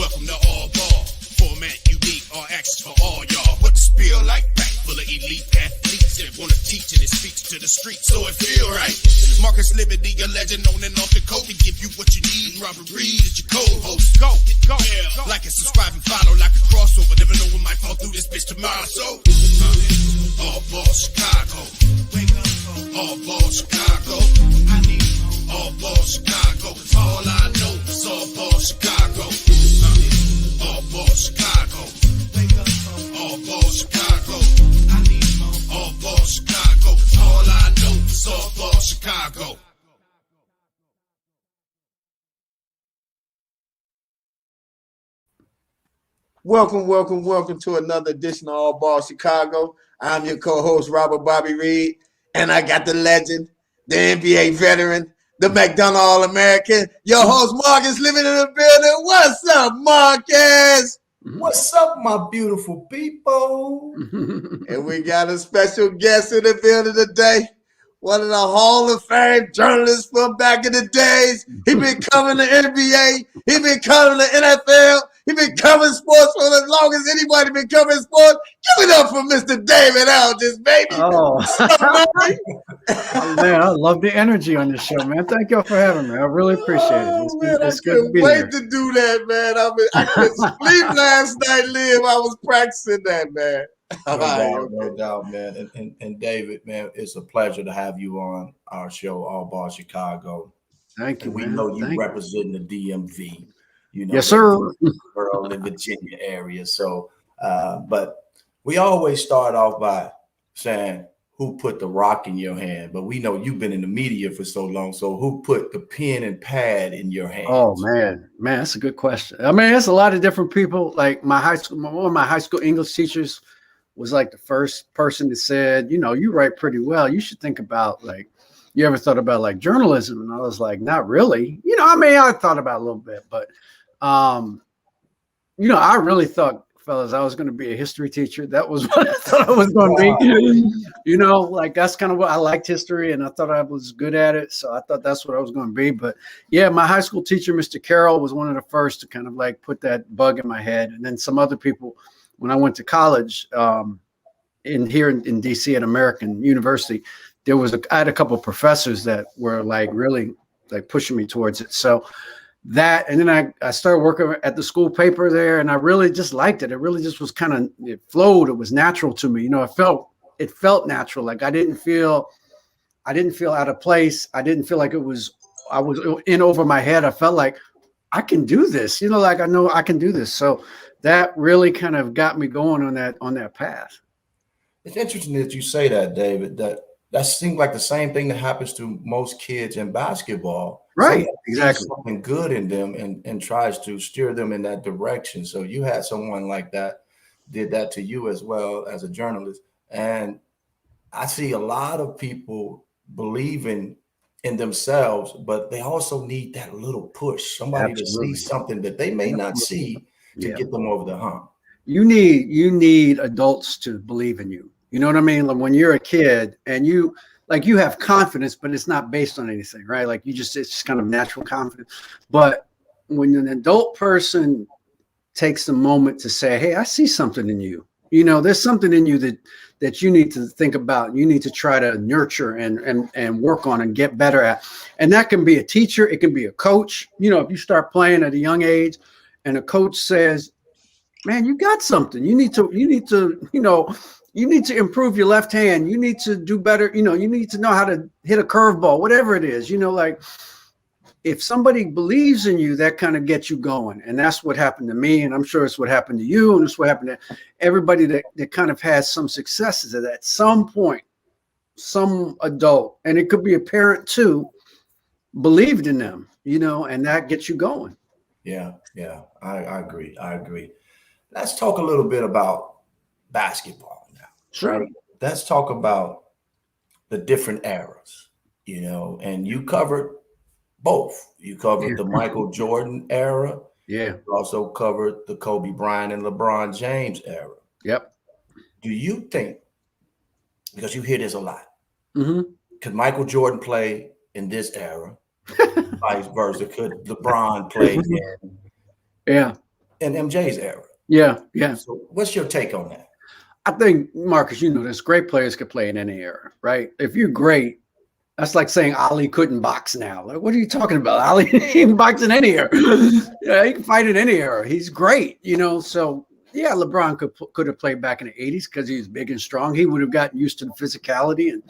Welcome to All Ball. Format unique, all access for all y'all. What the spiel like back full of elite athletes that wanna teach and it speaks to the streets, so it feel right. Marcus Liberty, a legend on and off the court to give you what you need. Robert Reed is your co-host. Go. Yeah. Like and subscribe and follow like a crossover. Never know what might fall through this bitch tomorrow. So All Ball Chicago. All Ball Chicago. All Ball Chicago. All I know is All Ball Chicago. All Ball Chicago. All Ball Chicago. All Ball Chicago. All I know is All Ball Chicago. Welcome to another edition of All Ball Chicago. I'm your co-host, Robert Bobby Reed, and I got the legend, the NBA veteran, the McDonough All-American, your host, Marcus, living in the building. What's up, Marcus? What's up, my beautiful people? And we got a special guest in the building today. One of the Hall of Fame journalists from back in the days. He been covering the NBA. He been covering the NFL. He been covering sports for as long as anybody been covering sports. Give it up for Mr. David Aldridge, baby. Oh, man, I love the energy on this show, man. Thank y'all for having me. I really appreciate it. It's good to be here. I couldn't wait to do that, man. I couldn't sleep last night, Liv. I was practicing that, man. No doubt, man. And David, man, it's a pleasure to have you on our show, All Ball Chicago. Thank you, and we man. know you representing the DMV. You know, yes, sir. Maryland and Virginia area. So, but we always start off by saying, who put the rock in your hand? But we know you've been in the media for so long. So who put the pen and pad in your hand? Oh, man, that's a good question. I mean, it's a lot of different people. Like one of my high school English teachers was like the first person that said, you know, you write pretty well. You should think about, like, you ever thought about like journalism? And I was like, not really. You know, I mean, I thought about it a little bit, but you know, I really thought, fellas, I was going to be a history teacher. That was what I thought I was going to be. You know, like that's kind of what I liked, history, and I thought I was good at it. So I thought that's what I was going to be. But yeah, my high school teacher, Mr. Carroll, was one of the first to kind of like put that bug in my head. And then some other people, when I went to college in DC at American University, I had a couple of professors that were like really like pushing me towards it. So that, and then I started working at the school paper there, and I really just liked it. It really just was kind of, it flowed. It was natural to me. You know, it felt natural. Like I didn't feel out of place. I didn't feel like I was in over my head. I felt like I can do this, you know, like I know I can do this. So that really kind of got me going on that path. It's interesting that you say that, David, that seems like the same thing that happens to most kids in basketball. Right. Exactly. Something good in them and tries to steer them in that direction. So you had someone like that did that to you as well as a journalist. And I see a lot of people believing in themselves, but they also need that little push, somebody Absolutely. to see something that they may not see to get them over the hump. You need adults to believe in you. You know what I mean? Like when you're a kid and you have confidence, but it's not based on anything, right? Like it's just kind of natural confidence. But when an adult person takes the moment to say, hey, I see something in you, you know, there's something in you that you need to think about. You need to try to nurture and work on and get better at. And that can be a teacher. It can be a coach. You know, if you start playing at a young age and a coach says, man, you got something. You need to, you need to improve your left hand. You need to do better. You know, you need to know how to hit a curveball, whatever it is, you know, like if somebody believes in you, that kind of gets you going. And that's what happened to me. And I'm sure it's what happened to you. And it's what happened to everybody that kind of has some successes at some point, some adult, and it could be a parent too, believed in them, you know, and that gets you going. Yeah. I agree. Let's talk a little bit about basketball now. Sure. Right? Let's talk about the different eras, you know, and you covered both. You covered the Michael Jordan era. Yeah. You also covered the Kobe Bryant and LeBron James era. Yep. Do you think, because you hear this a lot, mm-hmm. could Michael Jordan play in this era? Vice versa. Could LeBron play in Yeah. in MJ's era. Yeah, yeah. So what's your take on that? I think, Marcus, you know this, great players could play in any era, right? If you're great, that's like saying Ali couldn't box now. Like, what are you talking about? Ali he can box in any era. Yeah, he can fight in any era. He's great, you know. So yeah, LeBron could have played back in the 80s because he was big and strong. He would have gotten used to the physicality and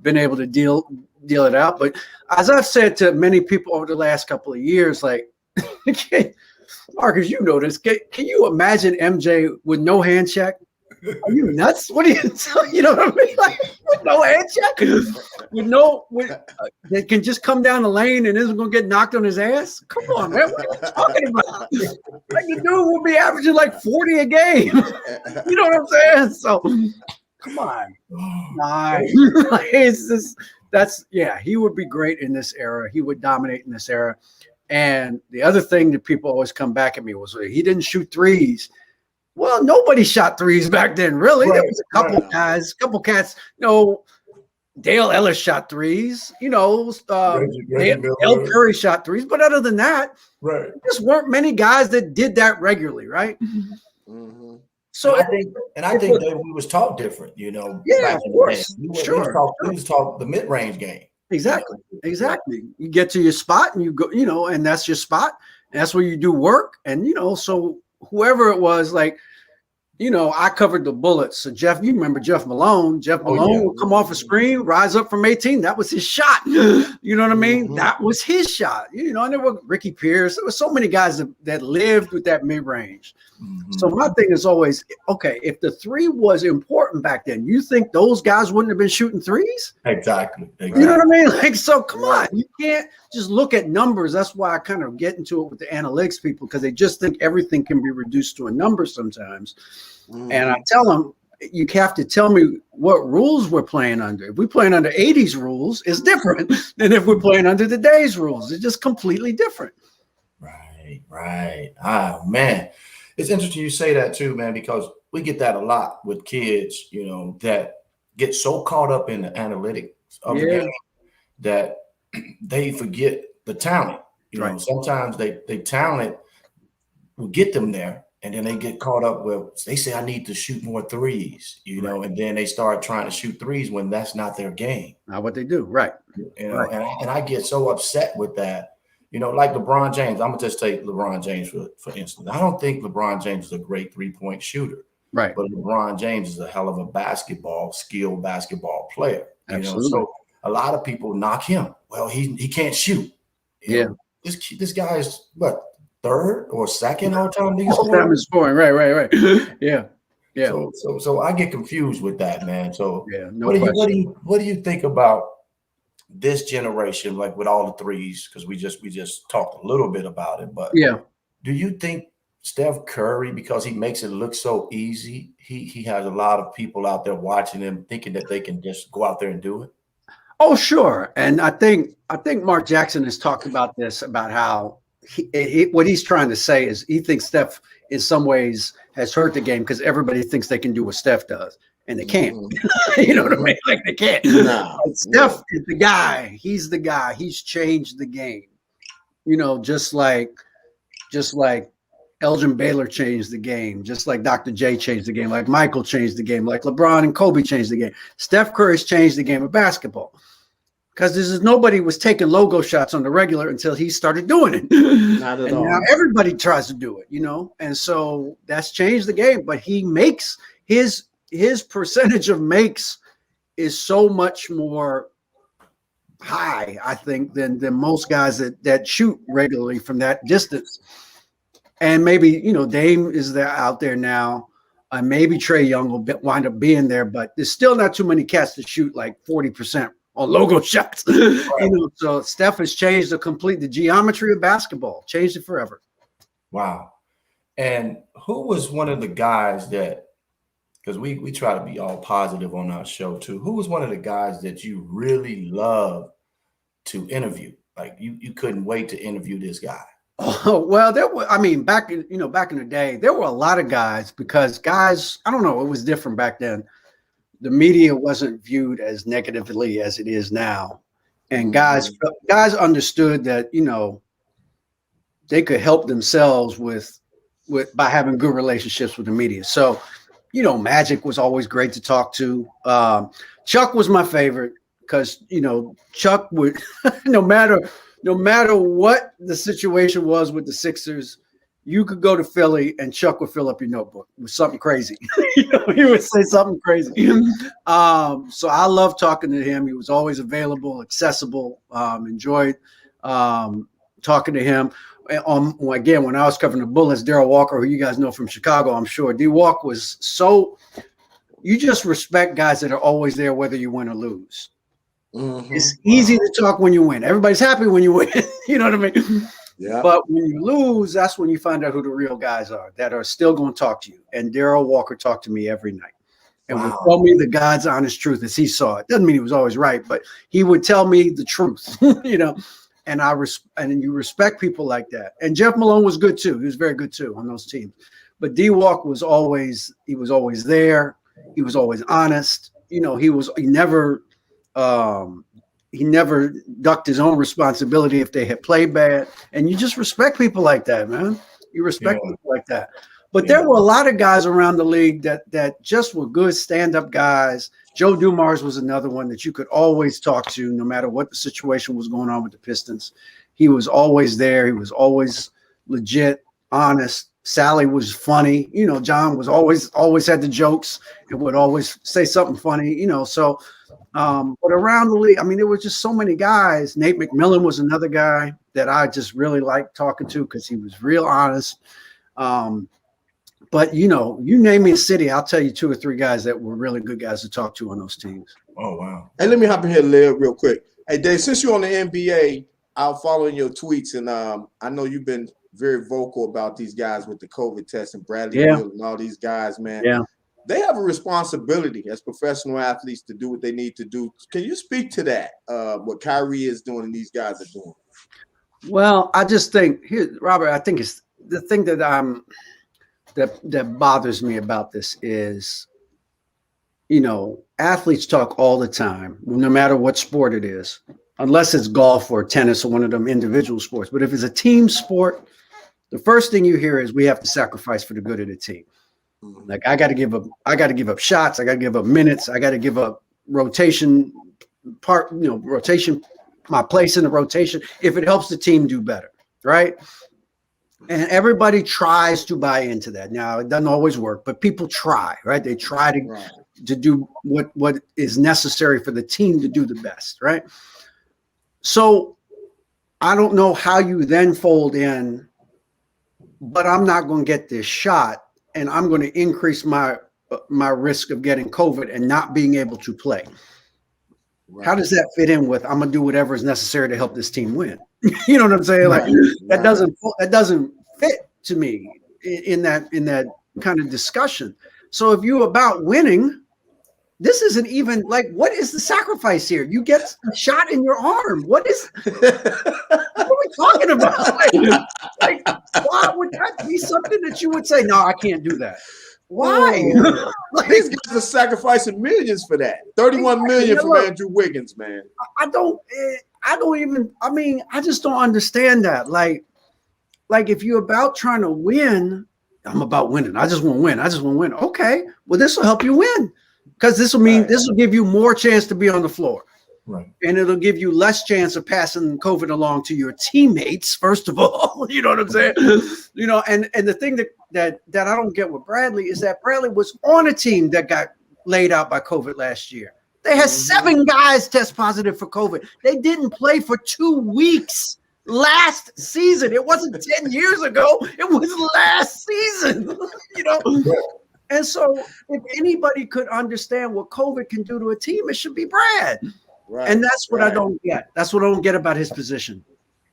been able to deal it out. But as I've said to many people over the last couple of years, like Marcus, you know this. Can you imagine MJ with no hand check? Are you nuts? What are you? You know what I mean? Like with no hand check, that can just come down the lane and isn't going to get knocked on his ass. Come on, man! What are you talking about? Like the dude will be averaging like 40 a game. You know what I'm saying? So come on, it's just, he would be great in this era. He would dominate in this era. And the other thing that people always come back at me was he didn't shoot threes. Well, nobody shot threes back then, really. There was a couple guys, a couple cats. You know, Dale Ellis shot threes. You know, Dale Curry shot threes. But other than that, there just weren't many guys that did that regularly, right? Mm-hmm. So I think that we was taught different. You know, yeah, of course, we was taught the mid-range game. Exactly. You get to your spot and you go, you know, and that's your spot. And that's where you do work. And, you know, so whoever it was, like, you know, I covered the bullets. So you remember Jeff Malone. Jeff Malone would come off a screen, rise up from 18. That was his shot. You know what I mean? Mm-hmm. That was his shot. You know, and there were Ricky Pierce. There were so many guys that lived with that mid-range. Mm-hmm. So my thing is always, okay, if the three was important back then, you think those guys wouldn't have been shooting threes? Exactly. You know what I mean? Like, so come on. You can't just look at numbers. That's why I kind of get into it with the analytics people, because they just think everything can be reduced to a number sometimes. Mm-hmm. And I tell them, you have to tell me what rules we're playing under. If we're playing under 80s rules, it's different than if we're playing under today's rules. It's just completely different. Right. Oh, man. It's interesting you say that too, man, because we get that a lot with kids, you know, that get so caught up in the analytics of the game that they forget the talent. You know, sometimes they talent will get them there, and then they get caught up with, they say, I need to shoot more threes, you know, and then they start trying to shoot threes when that's not their game. Not what they do. Right. You know, and I get so upset with that. You know, like LeBron James, I'm going to just take LeBron James for instance. I don't think LeBron James is a great three-point shooter. Right. But LeBron James is a hell of a skilled basketball player. Absolutely. You know, so a lot of people knock him. Well, he can't shoot. You know, this guy is what, third or second all time scoring. Right. Yeah. So I get confused with that, man. So what do you think about this generation, like with all the threes? Because we just talked a little bit about it, but do you think Steph Curry, because he makes it look so easy, he has a lot of people out there watching him thinking that they can just go out there and do it? Oh, sure. And I think Mark Jackson has talked about this, about how what he's trying to say is he thinks Steph in some ways has hurt the game because everybody thinks they can do what Steph does. And they can't. You know what I mean? Like, they can't. Steph is the guy. He's the guy. He's changed the game. You know, just like Elgin Baylor changed the game, just like Dr. J changed the game, like Michael changed the game, like LeBron and Kobe changed the game. Steph Curry's changed the game of basketball, because nobody was taking logo shots on the regular until he started doing it. Not at all. Now everybody tries to do it, you know, and so that's changed the game. But he makes his percentage of makes is so much more high, I think, than most guys that shoot regularly from that distance. And maybe, you know, Dame is there out there now. Maybe Trae Young will wind up being there, but there's still not too many cats that shoot like 40% on logo shots. You know, so Steph has changed the geometry of basketball, changed it forever. Wow. And who was one of the guys that, because we try to be all positive on our show too, who was one of the guys that you really loved to interview? Like you couldn't wait to interview this guy. Oh, well, back in the day, there were a lot of guys, because guys, I don't know, it was different back then. The media wasn't viewed as negatively as it is now. And guys understood that, you know, they could help themselves with by having good relationships with the media. So, Magic was always great to talk to. Chuck was my favorite because Chuck would no matter what the situation was with the Sixers, you could go to Philly and Chuck would fill up your notebook with something crazy. He would say something crazy. So I loved talking to him. He was always available, accessible. Enjoyed talking to him. Again, when I was covering the Bullets, Darrell Walker, who you guys know from Chicago, I'm sure, D-Walk was so – you just respect guys that are always there whether you win or lose. Mm-hmm. It's easy to talk when you win. Everybody's happy when you win. You know what I mean? Yeah. But when you lose, that's when you find out who the real guys are that are still going to talk to you. And Darrell Walker talked to me every night and would tell me the God's honest truth as he saw it. Doesn't mean he was always right, but he would tell me the truth, And and you respect people like that. And Jeff Malone was good too. He was very good too on those teams. But D-Walk was always there. He was always honest. He never ducked his own responsibility if they had played bad. And you just respect people like that, man. You respect people like that. But there were a lot of guys around the league that just were good stand-up guys. Joe Dumars was another one that you could always talk to no matter what the situation was going on with the Pistons. He was always there. He was always legit, honest. Sally was funny. John was always had the jokes and would always say something funny, So but around the league, there were just so many guys. Nate McMillan was another guy that I just really liked talking to because he was real honest. But you name me a city, I'll tell you 2 or 3 guys that were really good guys to talk to on those teams. Oh, wow. Hey, let me hop in here, Liv, real quick. Hey, Dave, since you're on the NBA, I'm following your tweets, and I know you've been very vocal about these guys with the COVID test and Bradley Beal and all these guys, man. Yeah. They have a responsibility as professional athletes to do what they need to do. Can you speak to that, what Kyrie is doing and these guys are doing? Well, I just think, Robert, I think it's the thing that that bothers me about this is, athletes talk all the time, no matter what sport it is, unless it's golf or tennis or one of them individual sports. But if it's a team sport, the first thing you hear is we have to sacrifice for the good of the team. Like I got to give up shots. I got to give up minutes. I got to give up rotation, my place in the rotation if it helps the team do better, right? And everybody tries to buy into that. Now, it doesn't always work, but people try, right? They try to do what is necessary for the team to do the best, right? So I don't know how you then fold in, but I'm not going to get this shot, and I'm going to increase my risk of getting COVID and not being able to play. Right. How does that fit in with I'm gonna do whatever is necessary to help this team win? You know what I'm saying? Like that doesn't fit to me in that kind of discussion. So if you're about winning, this isn't even like, what is the sacrifice here? You get a shot in your arm. What are we talking about? Like why would that be something that you would say, no, I can't do that? Why? These guys are sacrificing millions for that. 31 million from Andrew Wiggins, man. I just don't understand that. Like if you're about trying to win, I'm about winning. I just want to win. Okay. Well, this will help you win. Because this will give you more chance to be on the floor. Right. And it'll give you less chance of passing COVID along to your teammates, first of all. You know what I'm saying? And the thing that I don't get with Bradley is that Bradley was on a team that got laid out by COVID last year. They had 7 guys test positive for COVID. They didn't play for 2 weeks last season. It wasn't 10 years ago. It was last season, And so if anybody could understand what COVID can do to a team, it should be Brad. Right, and that's what I don't get. That's what I don't get about his position.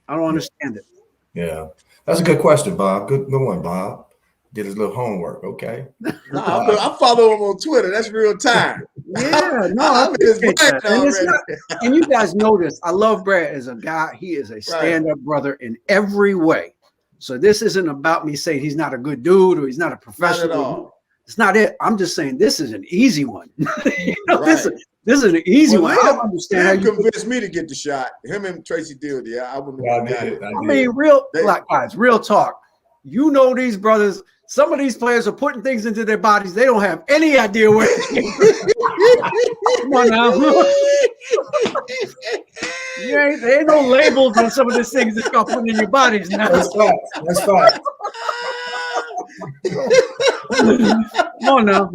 I don't understand it. Yeah. That's a good question, Bob. Good one, Bob. Did his little homework, okay? I follow him on Twitter. That's real time. Yeah, no, and you guys know this. I love Brad as a guy. He is a stand-up brother in every way. So this isn't about me saying he's not a good dude or he's not a professional. Not at all. It's not it. I'm just saying this is an easy one. This is an easy one. I don't understand how you convinced me to get the shot. Him and Tracy Deal. Yeah, I wouldn't. I mean, real talk. you know these brothers. Some of these players are putting things into their bodies. They don't have any idea where it came from. Come on now. There ain't no labels on some of these things that y'all putting in your bodies now. That's facts. That's facts. Come on now.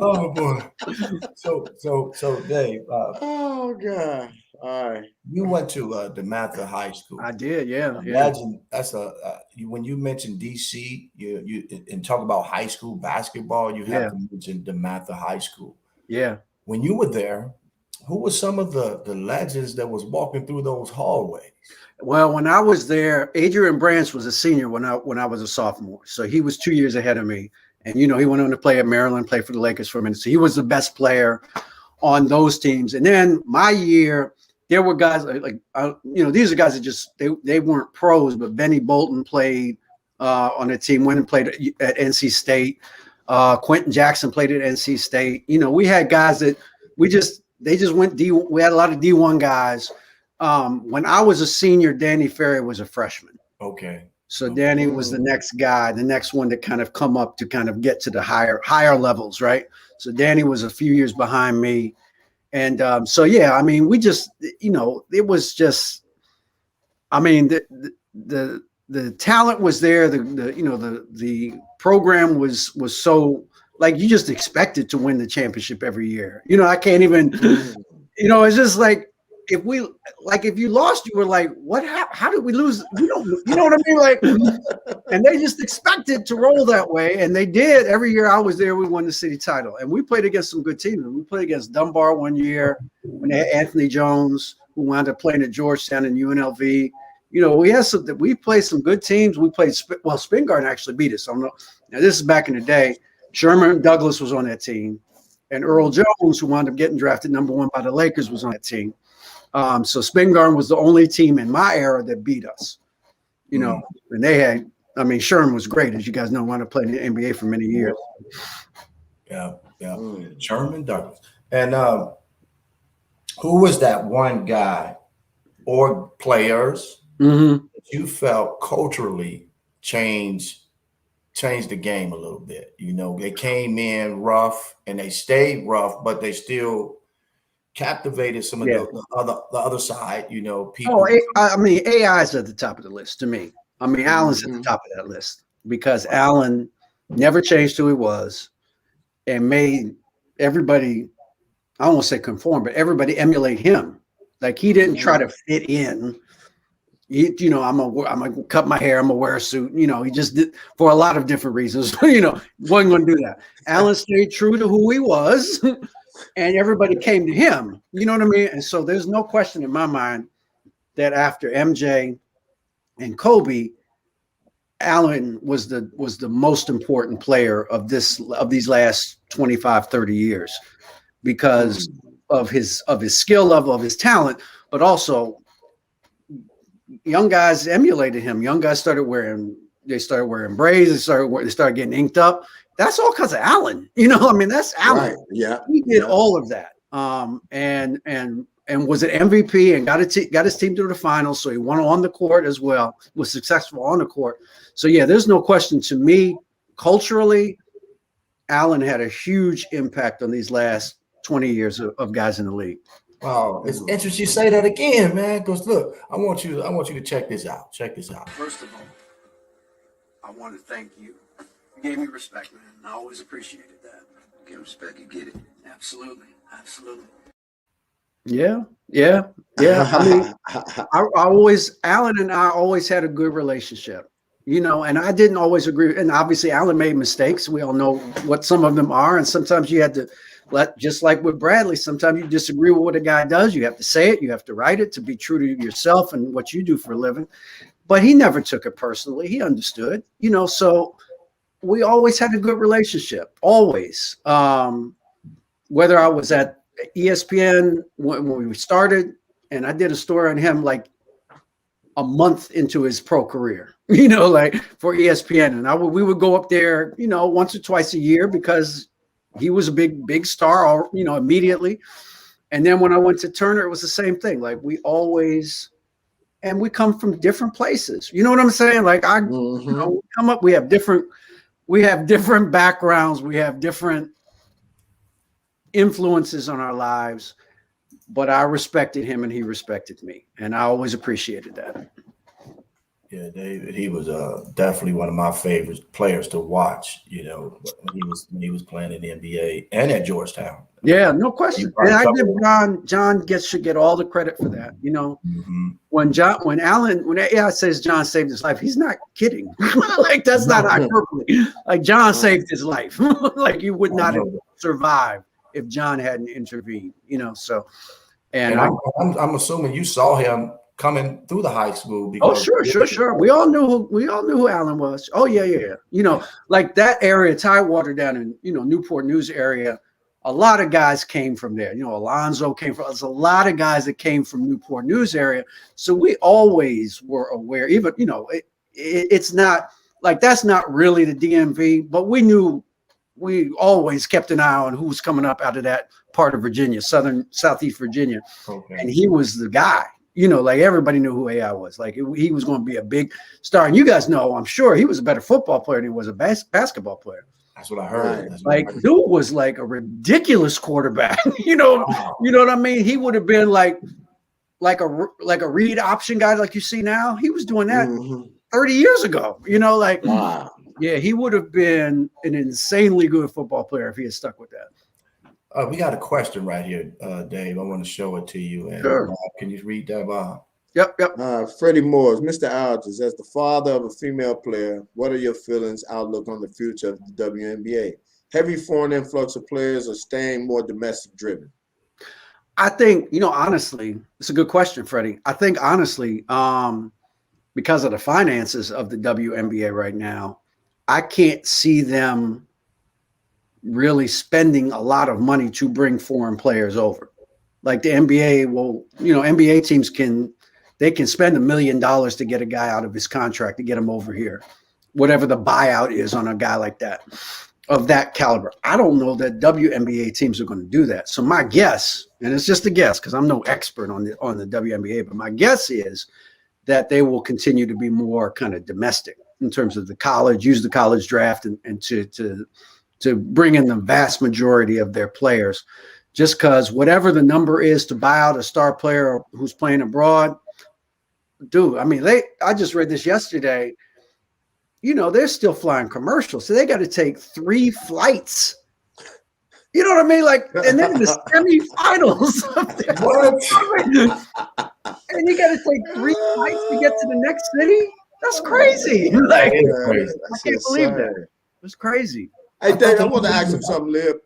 Oh boy. So Dave, Oh God. All right. you went to DeMatha High School. I did, yeah. Imagine that's when you mention DC, you and talk about high school basketball, you have to mention DeMatha High School. Yeah. When you were there, who were some of the legends that was walking through those hallways? Well, when I was there, Adrian Branch was a senior when I was a sophomore. So he was 2 years ahead of me. And, he went on to play at Maryland, play for the Lakers for a minute. So he was the best player on those teams. And then my year, there were guys these are guys that just, they weren't pros, but Benny Bolton played on the team, went and played at NC State. Quentin Jackson played at NC State. We had guys that they just went we had a lot of D1 guys. When I was a senior, Danny Ferry was a freshman. Okay. So Danny was the next guy, the next one to kind of come up to kind of get to the higher levels, right? So Danny was a few years behind me. And we just, it was just, the talent was there. The program was so, like, you just expected to win the championship every year. I can't even, it's just like, if you lost, you were like, what? How did we lose? We don't, you know what I mean? Like, and they just expected to roll that way, and they did. Every year I was there, we won the city title, and we played against some good teams. We played against Dunbar one year when they had Anthony Jones, who wound up playing at Georgetown and UNLV. We played some good teams. We played Spingarn actually beat us. I don't know. Now this is back in the day. Sherman Douglas was on that team, and Earl Jones, who wound up getting drafted #1 by the Lakers, was on that team. So Spingarn was the only team in my era that beat us, and they had, Sherman was great, as you guys know, wound up playing in the NBA for many years. Yeah. Sherman Douglas. And who was that one guy or players that you felt culturally changed the game a little bit? They came in rough and they stayed rough, but they still captivated some of the other side, people. AI's at the top of the list to me. Allen's at the top of that list because Allen never changed who he was and made everybody, I won't say conform, but everybody emulate him. Like, he didn't try to fit in. I'm gonna cut my hair, I'm gonna wear a suit. He just did, for a lot of different reasons. Wasn't gonna do that. Allen stayed true to who he was. And everybody came to him, you know what I mean? And so there's no question in my mind that after MJ and Kobe, Allen was the most important player of these last 25, 30 years because of his skill level, of his talent, but also young guys emulated him. Young guys started wearing braids, they started getting inked up. That's all because of Allen. That's Allen. Right. Yeah. He did all of that. And was an MVP and got his team to the finals. So he won on the court as well, was successful on the court. So there's no question to me, culturally, Allen had a huge impact on these last 20 years of guys in the league. Wow, it's interesting you say that again, man. Because look, I want you to check this out. Check this out. First of all, I want to thank you. You gave me respect, man. I always appreciated that. Get respect, you get it. Absolutely. Yeah. Allen and I always had a good relationship, and I didn't always agree. And obviously Allen made mistakes. We all know what some of them are. And sometimes you had to just like with Bradley, sometimes you disagree with what a guy does. You have to say it. You have to write it to be true to yourself and what you do for a living. But he never took it personally. He understood, so we always had a good relationship, always. Whether I was at ESPN when we started, and I did a story on him like a month into his pro career, like for ESPN. And we would go up there, once or twice a year because he was a big star, immediately. And then when I went to Turner, it was the same thing. Like, we always and we come from different places. You know what I'm saying? Like you know, we come up, we have different backgrounds, we have different influences on our lives, but I respected him and he respected me, and I always appreciated that. Yeah, David, he was definitely one of my favorite players to watch, you know, when he was playing in the NBA and at Georgetown. Yeah, no question. And I give John should get all the credit for that. You know, when AI says John saved his life, he's not kidding. Like, that's not hyperbole. Like, John saved his life. Like, you would not have survived if John hadn't intervened, you know. So, and I'm assuming you saw him coming through the high school. Because sure. We all knew who Allen was. Oh yeah. You know, like that area, Tidewater down in, you know, Newport News area. A lot of guys came from there. You know, Alonzo came from. There's a lot of guys that came from Newport News area. So we always were aware. Even, you know, it's not like that's not really the DMV, but we knew. We always kept an eye on who was coming up out of that part of Virginia, southeast Virginia, and he was the guy. You know, like everybody knew who AI was. Like he was going to be a big star. And you guys know, I'm sure he was a better football player than he was a basketball player. That's what I heard. Like, dude was like a ridiculous quarterback. You know what I mean? He would have been like a read option guy like you see now. He was doing that 30 years ago. You know, like, yeah, he would have been an insanely good football player if he had stuck with that. We got a question right here, Dave. I want to show it to you. And, sure. Can you read that, Bob? Yep. Freddie Morris, Mr. Aldridge, as the father of a female player, what are your feelings, outlook on the future of the WNBA? Heavy foreign influx of players or staying more domestic driven? I think, you know, honestly, it's a good question, Freddie. I think honestly, because of the finances of the WNBA right now, I can't see them really spending a lot of money to bring foreign players over. Like the NBA will, you know, NBA teams can spend $1 million to get a guy out of his contract to get him over here, whatever the buyout is on a guy like that, of that caliber. I don't know that WNBA teams are going to do that. So my guess, and it's just a guess because I'm no expert on the WNBA, but my guess is that they will continue to be more kind of domestic in terms of the college, use the college draft and to bring in the vast majority of their players, just because whatever the number is to buy out a star player who's playing abroad, dude, I mean, I just read this yesterday, you know, they're still flying commercials. So they got to take 3 flights. You know what I mean? Like, and then the semifinals. And you got to take 3 flights to get to the next city? That's crazy. Like, I can't believe that. It's crazy. Hey, Dave, I want to ask him something, Lib.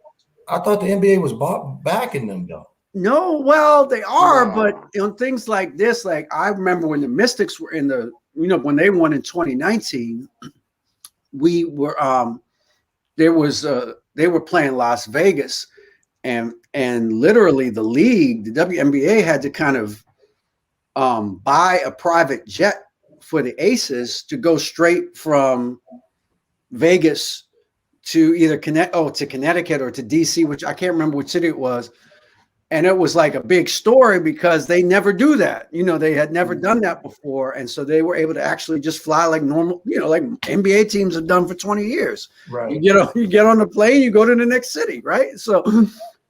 I thought the NBA was backing them, though. No, well, they are, but on things like this, like I remember when the Mystics were in the, you know, when they won in 2019, we were, they were playing Las Vegas, and literally the league, the WNBA had to kind of buy a private jet for the Aces to go straight from Vegas to either Connecticut or to DC, which I can't remember which city it was. And it was like a big story because they never do that. You know, they had never done that before. And so they were able to actually just fly like normal, you know, like NBA teams have done for 20 years. Right. You get on the plane, you go to the next city, right? So,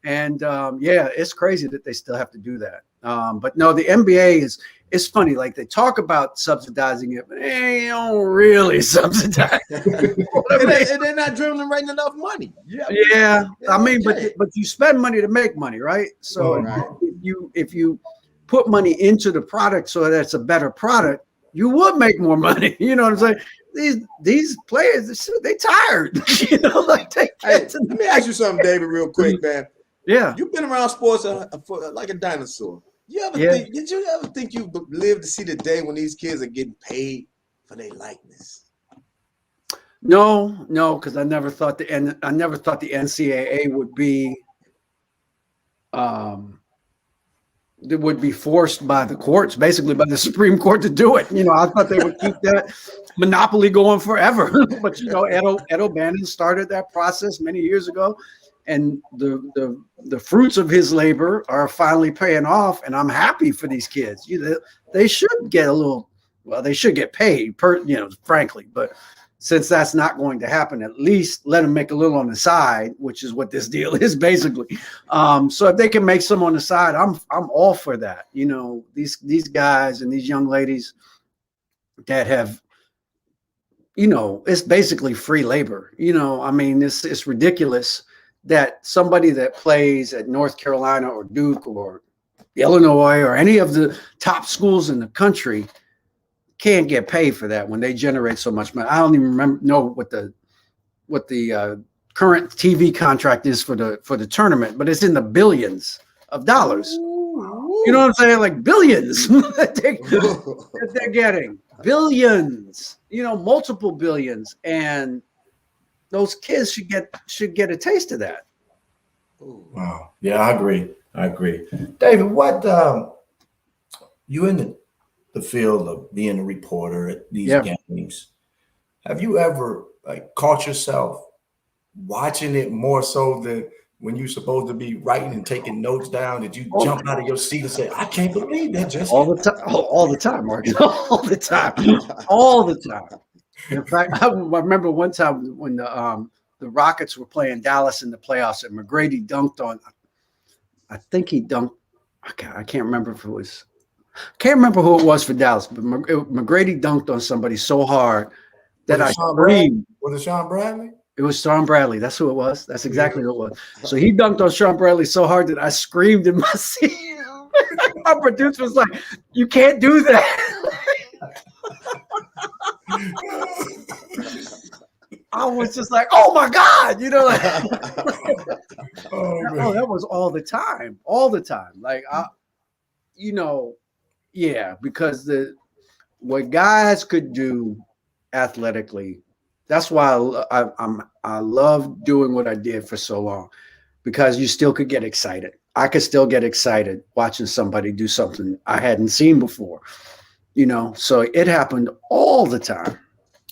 and yeah, it's crazy that they still have to do that. But no, the NBA it's funny, like they talk about subsidizing it, but they don't really subsidize it. and they're not dribbling enough money. Yeah. I mean, but you spend money to make money, right? So if you put money into the product so that it's a better product, you would make more money. You know what I'm saying? These players, they tired. You know, like let me ask you something, David, real quick, man. Yeah. You've been around sports like a dinosaur. Did you ever think you live to see the day when these kids are getting paid for their likeness? No, because I never thought the NCAA would be forced by the courts, basically by the Supreme Court, to do it. You know, I thought they would keep that monopoly going forever. But you know, Ed O'Bannon started that process many years ago, and the fruits of his labor are finally paying off, and I'm happy for these kids. They should get a little, well, they should get paid frankly, but since that's not going to happen, at least let them make a little on the side, which is what this deal is basically. So if they can make some on the side, I'm all for that. These guys and these young ladies that have, it's basically free labor. I mean, it's ridiculous that somebody that plays at North Carolina or Duke or Illinois or any of the top schools in the country can't get paid for that when they generate so much money. I don't even know what the current TV contract is for the tournament, but it's in the billions of dollars. You know what I'm saying? Like billions that they're getting. Billions, multiple billions. And those kids should get a taste of that. Wow. Yeah, I agree. David, what you in the field of being a reporter at these games, have you ever caught yourself watching it more so than when you're supposed to be writing and taking notes down? Did you jump out of your seat and say, I can't believe that just all the time, Mark. All the time. In fact, I remember one time when the Rockets were playing Dallas in the playoffs, and McGrady dunked on. I think he dunked. I can't remember if it was. Can't remember who it was for Dallas, but McGrady dunked on somebody so hard that I screamed. Was it Sean Bradley? It was Sean Bradley. That's who it was. That's exactly who it was. So he dunked on Sean Bradley so hard that I screamed in my seat. My producer was like, "You can't do that." I was just like, "Oh my God," that was all the time. Like because what guys could do athletically, that's why I love doing what I did for so long, because you still could get excited. I could still get excited watching somebody do something I hadn't seen before, so it happened all the time.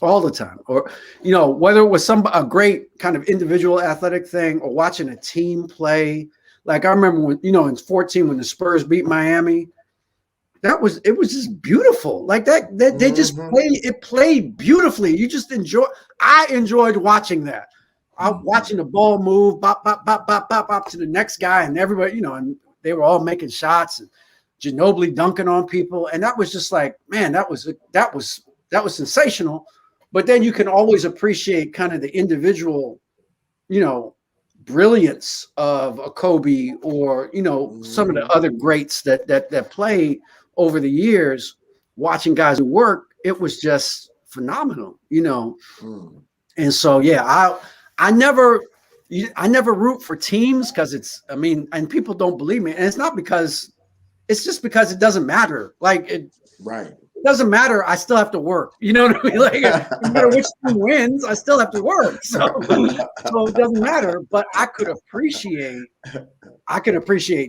Or, whether it was a great kind of individual athletic thing or watching a team play. Like I remember when, in 14, when the Spurs beat Miami, it was just beautiful. Like that they just played beautifully. You just I enjoyed watching that. Watching the ball move, bop, bop, bop, bop, bop, bop to the next guy, and everybody, and they were all making shots and Ginobili dunking on people. And that was just like, man, that was sensational. But then you can always appreciate kind of the individual, brilliance of a Kobe or, some of the other greats that played over the years. Watching guys who work, it was just phenomenal, And so, I never root for teams because and people don't believe me. And it's not because, it's just because it doesn't matter. Right. It doesn't matter. I still have to work. You know what I mean? Like, no matter which team wins, I still have to work. So it doesn't matter. But I could appreciate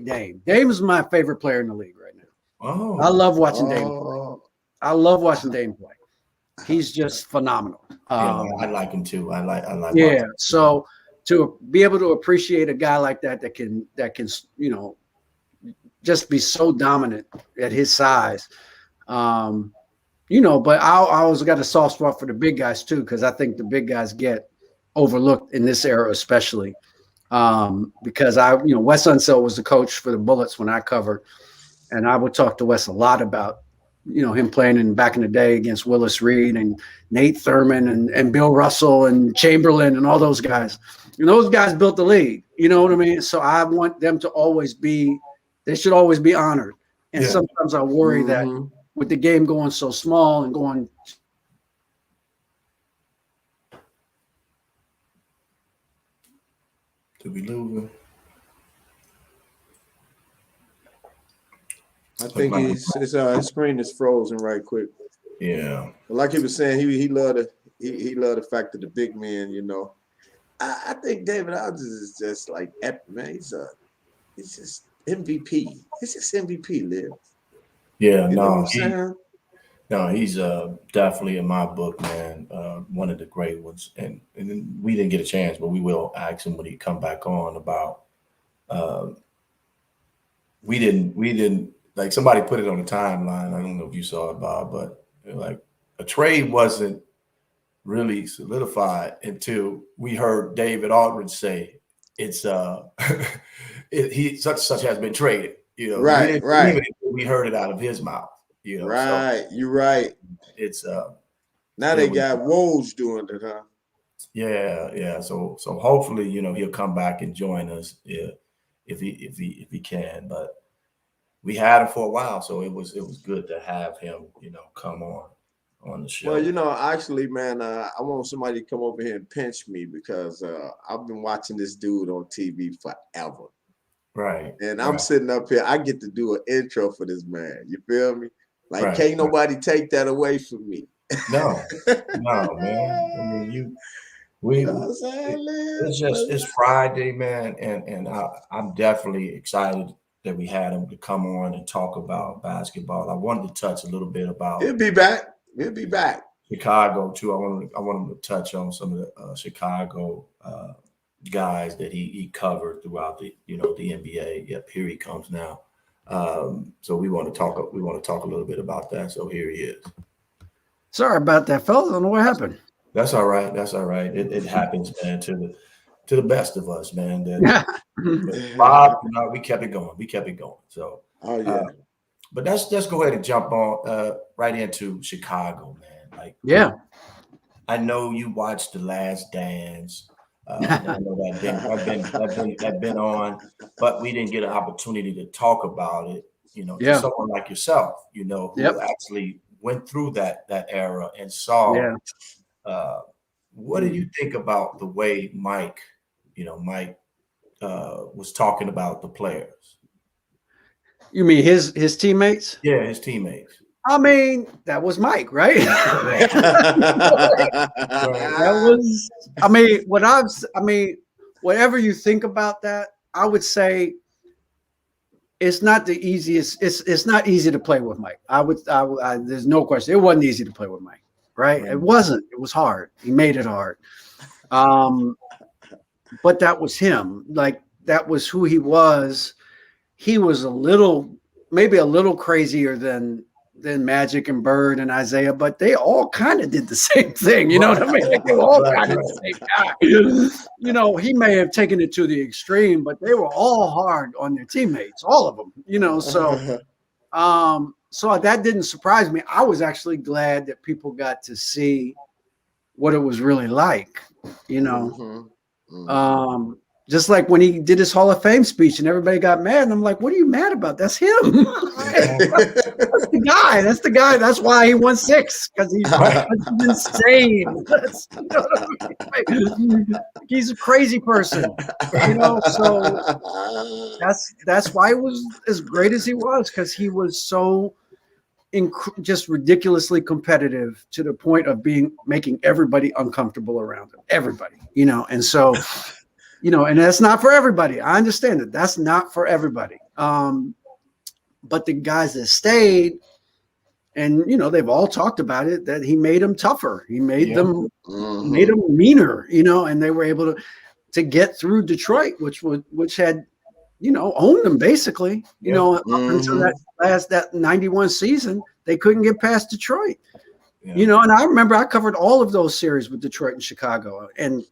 Dame. Dame is my favorite player in the league right now. Oh, I love watching Dame play. I love watching Dame play. He's just phenomenal. I like him too. I like. Yeah. So to be able to appreciate a guy like that can just be so dominant at his size. But I always got a soft spot for the big guys too, because I think the big guys get overlooked in this era, especially because Wes Unseld was the coach for the Bullets when I covered, and I would talk to Wes a lot about him playing back in the day against Willis Reed and Nate Thurman and Bill Russell and Chamberlain and all those guys. And those guys built the league. You know what I mean? So I want them to they should always be honored. And sometimes I worry that with the game going so small and going. Did we lose him? I think his screen is frozen right quick. Yeah. Like he was saying, he loved the fact that the big men, I think David Aldridge is just like epic, man. He's just MVP. He's just MVP, Liv. Yeah, No, he's definitely in my book, man. One of the great ones, and then we didn't get a chance, but we will ask him when he come back on about. Uh, we didn't like somebody put it on the timeline. I don't know if you saw it, Bob, but like a trade wasn't really solidified until we heard David Aldridge say it's he such has been traded. You know, we Right, didn't believe right, it until we heard it out of his mouth. You know, so right. You're right. it's Now it they was got Woj doing it, huh? yeah. So hopefully, he'll come back and join us if he can. But we had him for a while, so it was good to have him, come on the Well, show. actually, man, I want somebody to come over here and pinch me because I've been watching this dude on TV forever. Right. And I'm Right. sitting up here, I get to do an intro for this man. You feel me? Like, Right. can't nobody take that away from me. No, no, man. I mean, You we, know what I'm saying, it's Friday, man, and I'm definitely excited that we had him to come on and talk about basketball. I wanted to touch a little bit about He'll be back. He'll be back. Chicago too. I want him to touch on some of the Chicago guys that he covered throughout the NBA. Yep, here he comes now. So we want to talk a little bit about that. So here he is. Sorry about that, fellas. I don't know what happened. That's all right. That's all right. It happens, man, to the best of us, man. That Bob, we kept it going. We kept it going. So, Oh yeah. but let's go ahead and jump on right into Chicago, man. Like, Yeah. I know you watched The Last Dance. I know that been on, but we didn't get an opportunity to talk about it. To someone like yourself, who actually went through that era and saw. Yeah. What did you think about the way Mike was talking about the players? You mean his teammates? Yeah, his teammates. I mean, that was Mike, right? That was. I mean, whatever you think about that, I would say it's not the easiest. It's not easy to play with Mike. There's no question. It wasn't easy to play with Mike, right? It wasn't. It was hard. He made it hard. But that was him. Like, that was who he was. He was maybe a little crazier than Magic and Bird and Isaiah, but they all kind of did the same thing. You know what I mean? Like, they were all kind of the same guy. He may have taken it to the extreme, but they were all hard on their teammates, all of them. So that didn't surprise me. I was actually glad that people got to see what it was really like. Just like when he did his Hall of Fame speech and everybody got mad, and I'm like, what are you mad about? That's him. That's the guy. That's the guy. That's why he won 6, because he's insane. He's a crazy person. So that's why he was as great as he was, because he was so just ridiculously competitive to the point of making everybody uncomfortable around him. Everybody, and so. And that's not for everybody. I understand that. That's not for everybody. But the guys that stayed, and they've all talked about it, that he made them tougher. He made them meaner. And they were able to get through Detroit, which had owned them basically. Up until that 91 season, they couldn't get past Detroit. And I remember I covered all of those series with Detroit and Chicago, and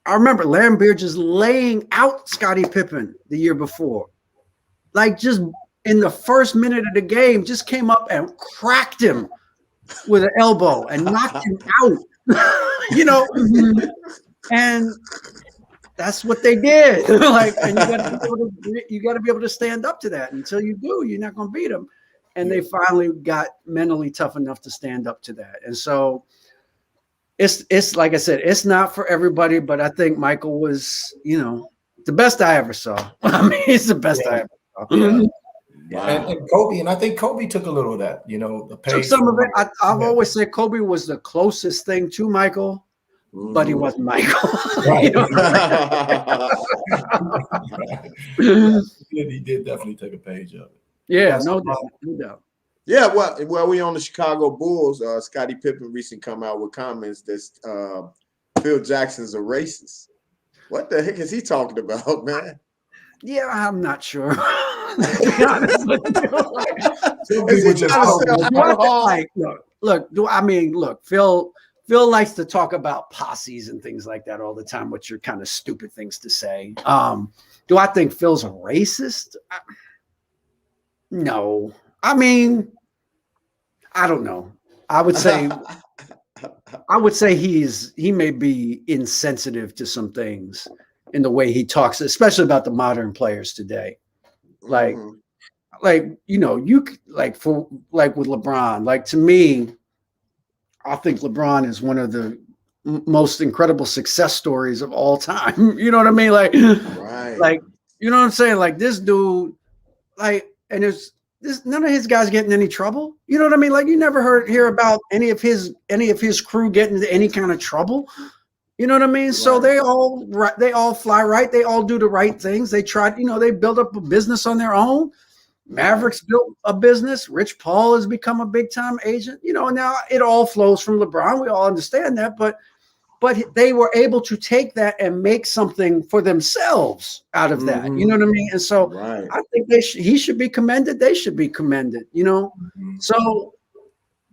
I remember Lambeer just laying out Scottie Pippen the year before. Like, just in the first minute of the game, just came up and cracked him with an elbow and knocked him out. And that's what they did. And you got to be able to stand up to that. Until you do, you're not going to beat them. And they finally got mentally tough enough to stand up to that. And so it's like I said, it's not for everybody, but I think Michael was, the best I ever saw. I mean, he's the best I ever saw. Yeah. Wow. And Kobe, and I think Kobe took a little of that, the pace. Took some of it. I've always said Kobe was the closest thing to Michael, but he wasn't Michael. Right. He did definitely take a page of it. Yeah, no doubt. Yeah, well, we on the Chicago Bulls. Scottie Pippen recently come out with comments that Phil Jackson's a racist. What the heck is he talking about, man? Yeah, I'm not sure. To be honest with you. Is he just trying to talking sell about- alcohol? Like, look, Phil likes to talk about posses and things like that all the time, which are kind of stupid things to say. Do I think Phil's a racist? No. I mean, I don't know. I would say he may be insensitive to some things in the way he talks, especially about the modern players today. Like, Mhm. you with LeBron, like, to me, I think LeBron is one of the most incredible success stories of all time. You know what I mean? Right. Like, you know what I'm saying? Like, this dude, like, and there's this, none of his guys getting any trouble. You know what I mean? Like, you never hear about any of his crew getting into any kind of trouble. You know what I mean? So Right. they all fly right. They all do the right things. They tried, they build up a business on their own. Mavericks built a business. Rich Paul has become a big time agent. Now it all flows from LeBron. We all understand that, but they were able to take that and make something for themselves out of that. You know what I mean? And so Right. I think he should be commended. They should be commended. Mhm. So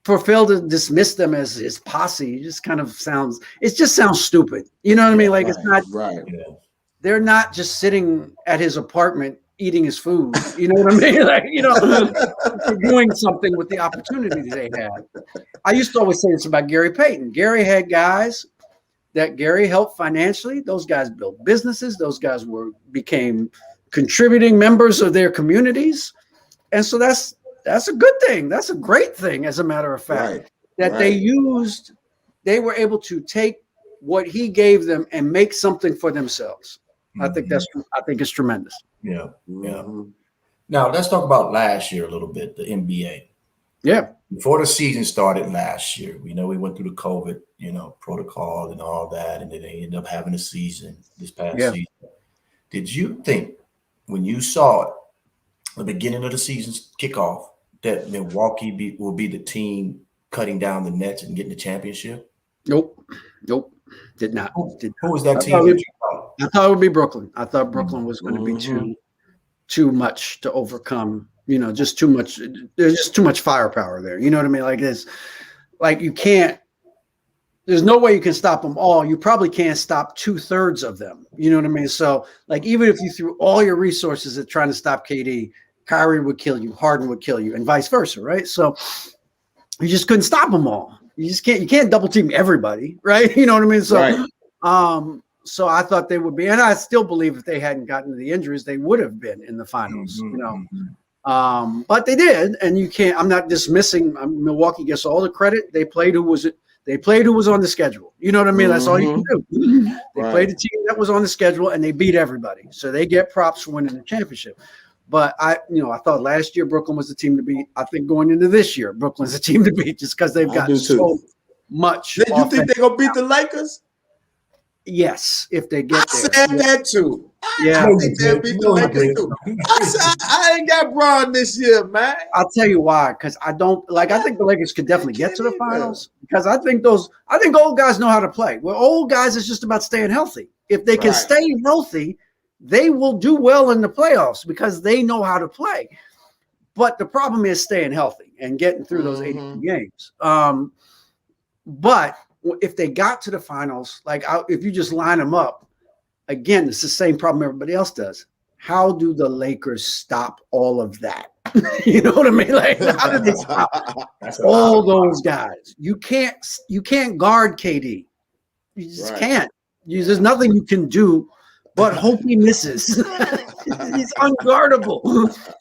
for Phil to dismiss them as his posse, it just sounds stupid. You know what I mean? Like, it's not. Right. Yeah. They're not just sitting at his apartment eating his food. You know what I mean? Like, they're doing something with the opportunity they have. I used to always say this about Gary Payton. Gary had guys that Gary helped financially. Those guys built businesses. Those guys became contributing members of their communities. And so that's a good thing. That's a great thing, as a matter of fact, Right. that they were able to take what he gave them and make something for themselves. I think it's tremendous. Yeah. Yeah. Mhm. Now let's talk about last year a little bit, the NBA. Yeah. Before the season started last year, we know we went through the COVID, protocol and all that, and then they ended up having a season this past season. Did you think when you saw it, the beginning of the season's kickoff, that Milwaukee will be the team cutting down the Nets and getting the championship? Nope. Did not. Who was that team? I thought it would be Brooklyn. I thought Brooklyn was going to be too much to overcome. Just too much. There's just too much firepower there. You know what I mean? Like this, like you can't. There's no way you can stop them all. You probably can't stop 2/3 of them. You know what I mean? So, like, even if you threw all your resources at trying to stop KD, Kyrie would kill you, Harden would kill you, and vice versa, right? So you just couldn't stop them all. You can't double team everybody, right? You know what I mean? So, so I thought they would be, and I still believe if they hadn't gotten to the injuries, they would have been in the finals, but they did, and you can't. I'm not dismissing. Milwaukee gets all the credit. They played who was on the schedule. You know what I mean? That's all you can do. They played a team that was on the schedule, and they beat everybody, so they get props for winning the championship. But I thought last year Brooklyn was the team to beat. I think going into this year, Brooklyn's the team to beat, just because they've got so much. You think they're gonna beat the Lakers? Yes, if they get there. I said that too. Yeah, I think they'll beat the Lakers too. I ain't got Braun this year, man. I'll tell you why, because I think the Lakers could definitely get to the finals, because I think old guys know how to play. Well, old guys is just about staying healthy. If they can stay healthy, they will do well in the playoffs because they know how to play. But the problem is staying healthy and getting through those 82 games. But if they got to the finals, if you just line them up, again, it's the same problem everybody else does. How do the Lakers stop all of that? You know what I mean? Like, how do they stop all those guys? You can't guard KD. You just can't. There's nothing you can do but hope he misses. He's unguardable.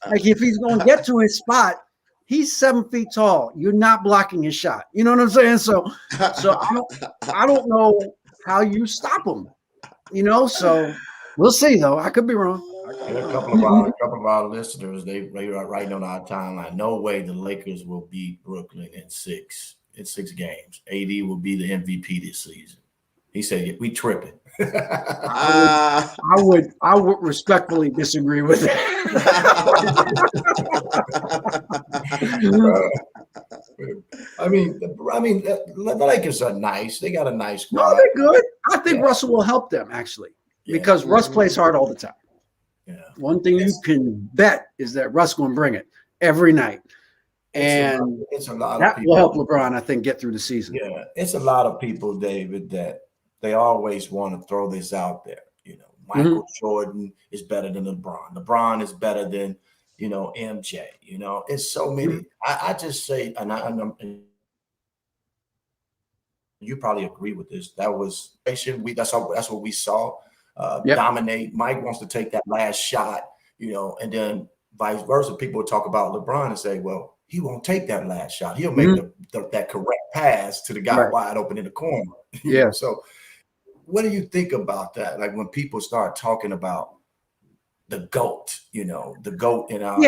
Like, if he's going to get to his spot, he's 7 feet tall. You're not blocking his shot. You know what I'm saying? So I don't know how you stop him. So we'll see, though. I could be wrong. A couple of our listeners, they are writing on our timeline. No way the Lakers will beat Brooklyn in six games. AD will be the MVP this season. He said, we tripping. Ah. I would respectfully disagree with that. I mean, the Lakers are nice. They got a nice No, squad. they're good. I think Yeah. Russell will help them actually, Yeah. because Russ plays hard all the time. Yeah. One thing you can bet is that Russ going to bring it every night, and it's a lot that of people. will help LeBron, I think, get through the season. Yeah, it's a lot of people, David, that they always want to throw this out there. You know, Michael Jordan is better than LeBron. LeBron is better than, you know, MJ. You know, it's so many. I just say, and you probably agree with this. That's what we saw. Dominate. Mike wants to take that last shot, you know, and then vice versa. People will talk about LeBron and say, well, he won't take that last shot. He'll make that correct pass to the guy wide open in the corner. Yeah. So what do you think about that? Like when people start talking about the GOAT, you know, the GOAT in our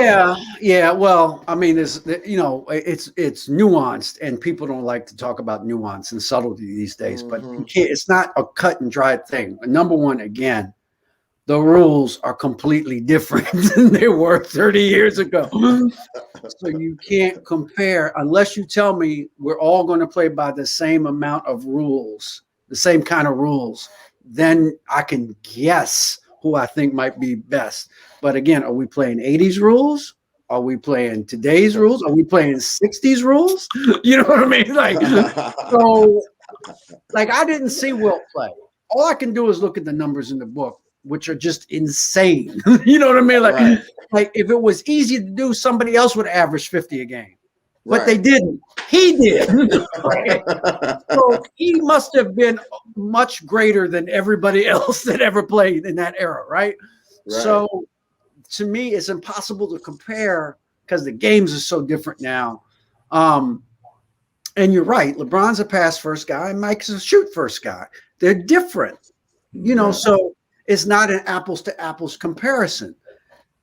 yeah. Well, I mean, it's nuanced, and people don't like to talk about nuance and subtlety these days. But you can't. It's not a cut and dried thing. Number one, again, the rules are completely different than they were 30 years ago. So you can't compare unless you tell me we're all going to play by the same amount of rules, the same kind of rules. Then I can guess who I think might be best. But again, are we playing 80s rules? Are we playing today's rules? Are we playing 60s rules? You know what I mean? Like, so, like, I didn't see Wilt play. All I can do is look at the numbers in the book, which are just insane. You know what I mean? Like, like if it was easy to do, somebody else would average 50 a game. But they didn't. He did. So he must have been much greater than everybody else that ever played in that era, right? So to me, it's impossible to compare because the games are so different now. And you're right. LeBron's a pass first guy, and Mike's a shoot first guy. They're different, you know, so it's not an apples to apples comparison.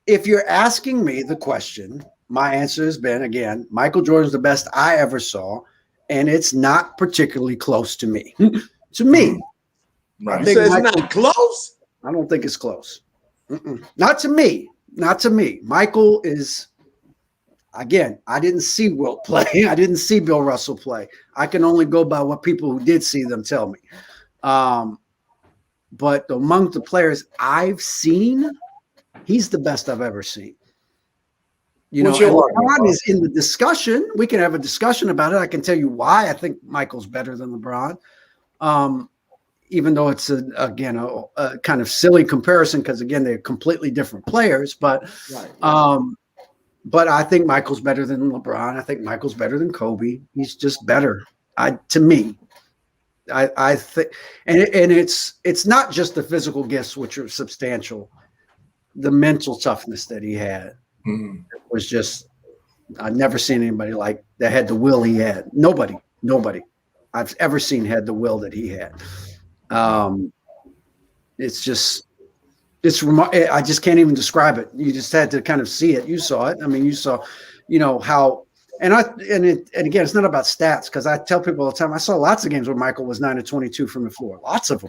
If you're asking me the question, my answer has been, again, Michael Jordan's the best I ever saw, and it's not particularly close to me. To me. Right. You say it's not close? I don't think it's close. Not to me. Not to me. Michael is, again, I didn't see Wilt play. I didn't see Bill Russell play. I can only go by what people who did see them tell me. But among the players I've seen, he's the best I've ever seen. You know, LeBron is in the discussion. We can have a discussion about it. I can tell you why I think Michael's better than LeBron, even though it's, a kind of silly comparison because, again, they're completely different players. But I think Michael's better than LeBron. I think Michael's better than Kobe. He's just better, to me. I think, and it's not just the physical gifts, which are substantial. The mental toughness that he had was just, I've never seen anybody like that had the will he had. Nobody I've ever seen had the will that he had. I just can't even describe it. You just had to kind of see it. You saw it. I mean, you saw, you know, how, and again, it's not about stats, because I tell people all the time, I saw lots of games where Michael was 9 of 22 from the floor. Lots of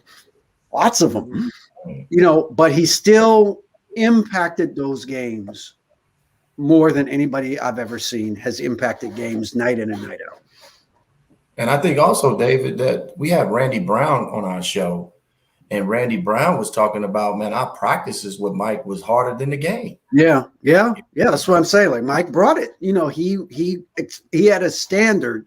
them, you know, but he still impacted those games more than anybody I've ever seen has impacted games night in and night out. And I think also, David, that we had Randy Brown on our show, and Randy Brown was talking about, man, our practices with Mike was harder than the game. Yeah. That's what I'm saying. Like, Mike brought it. You know, he had a standard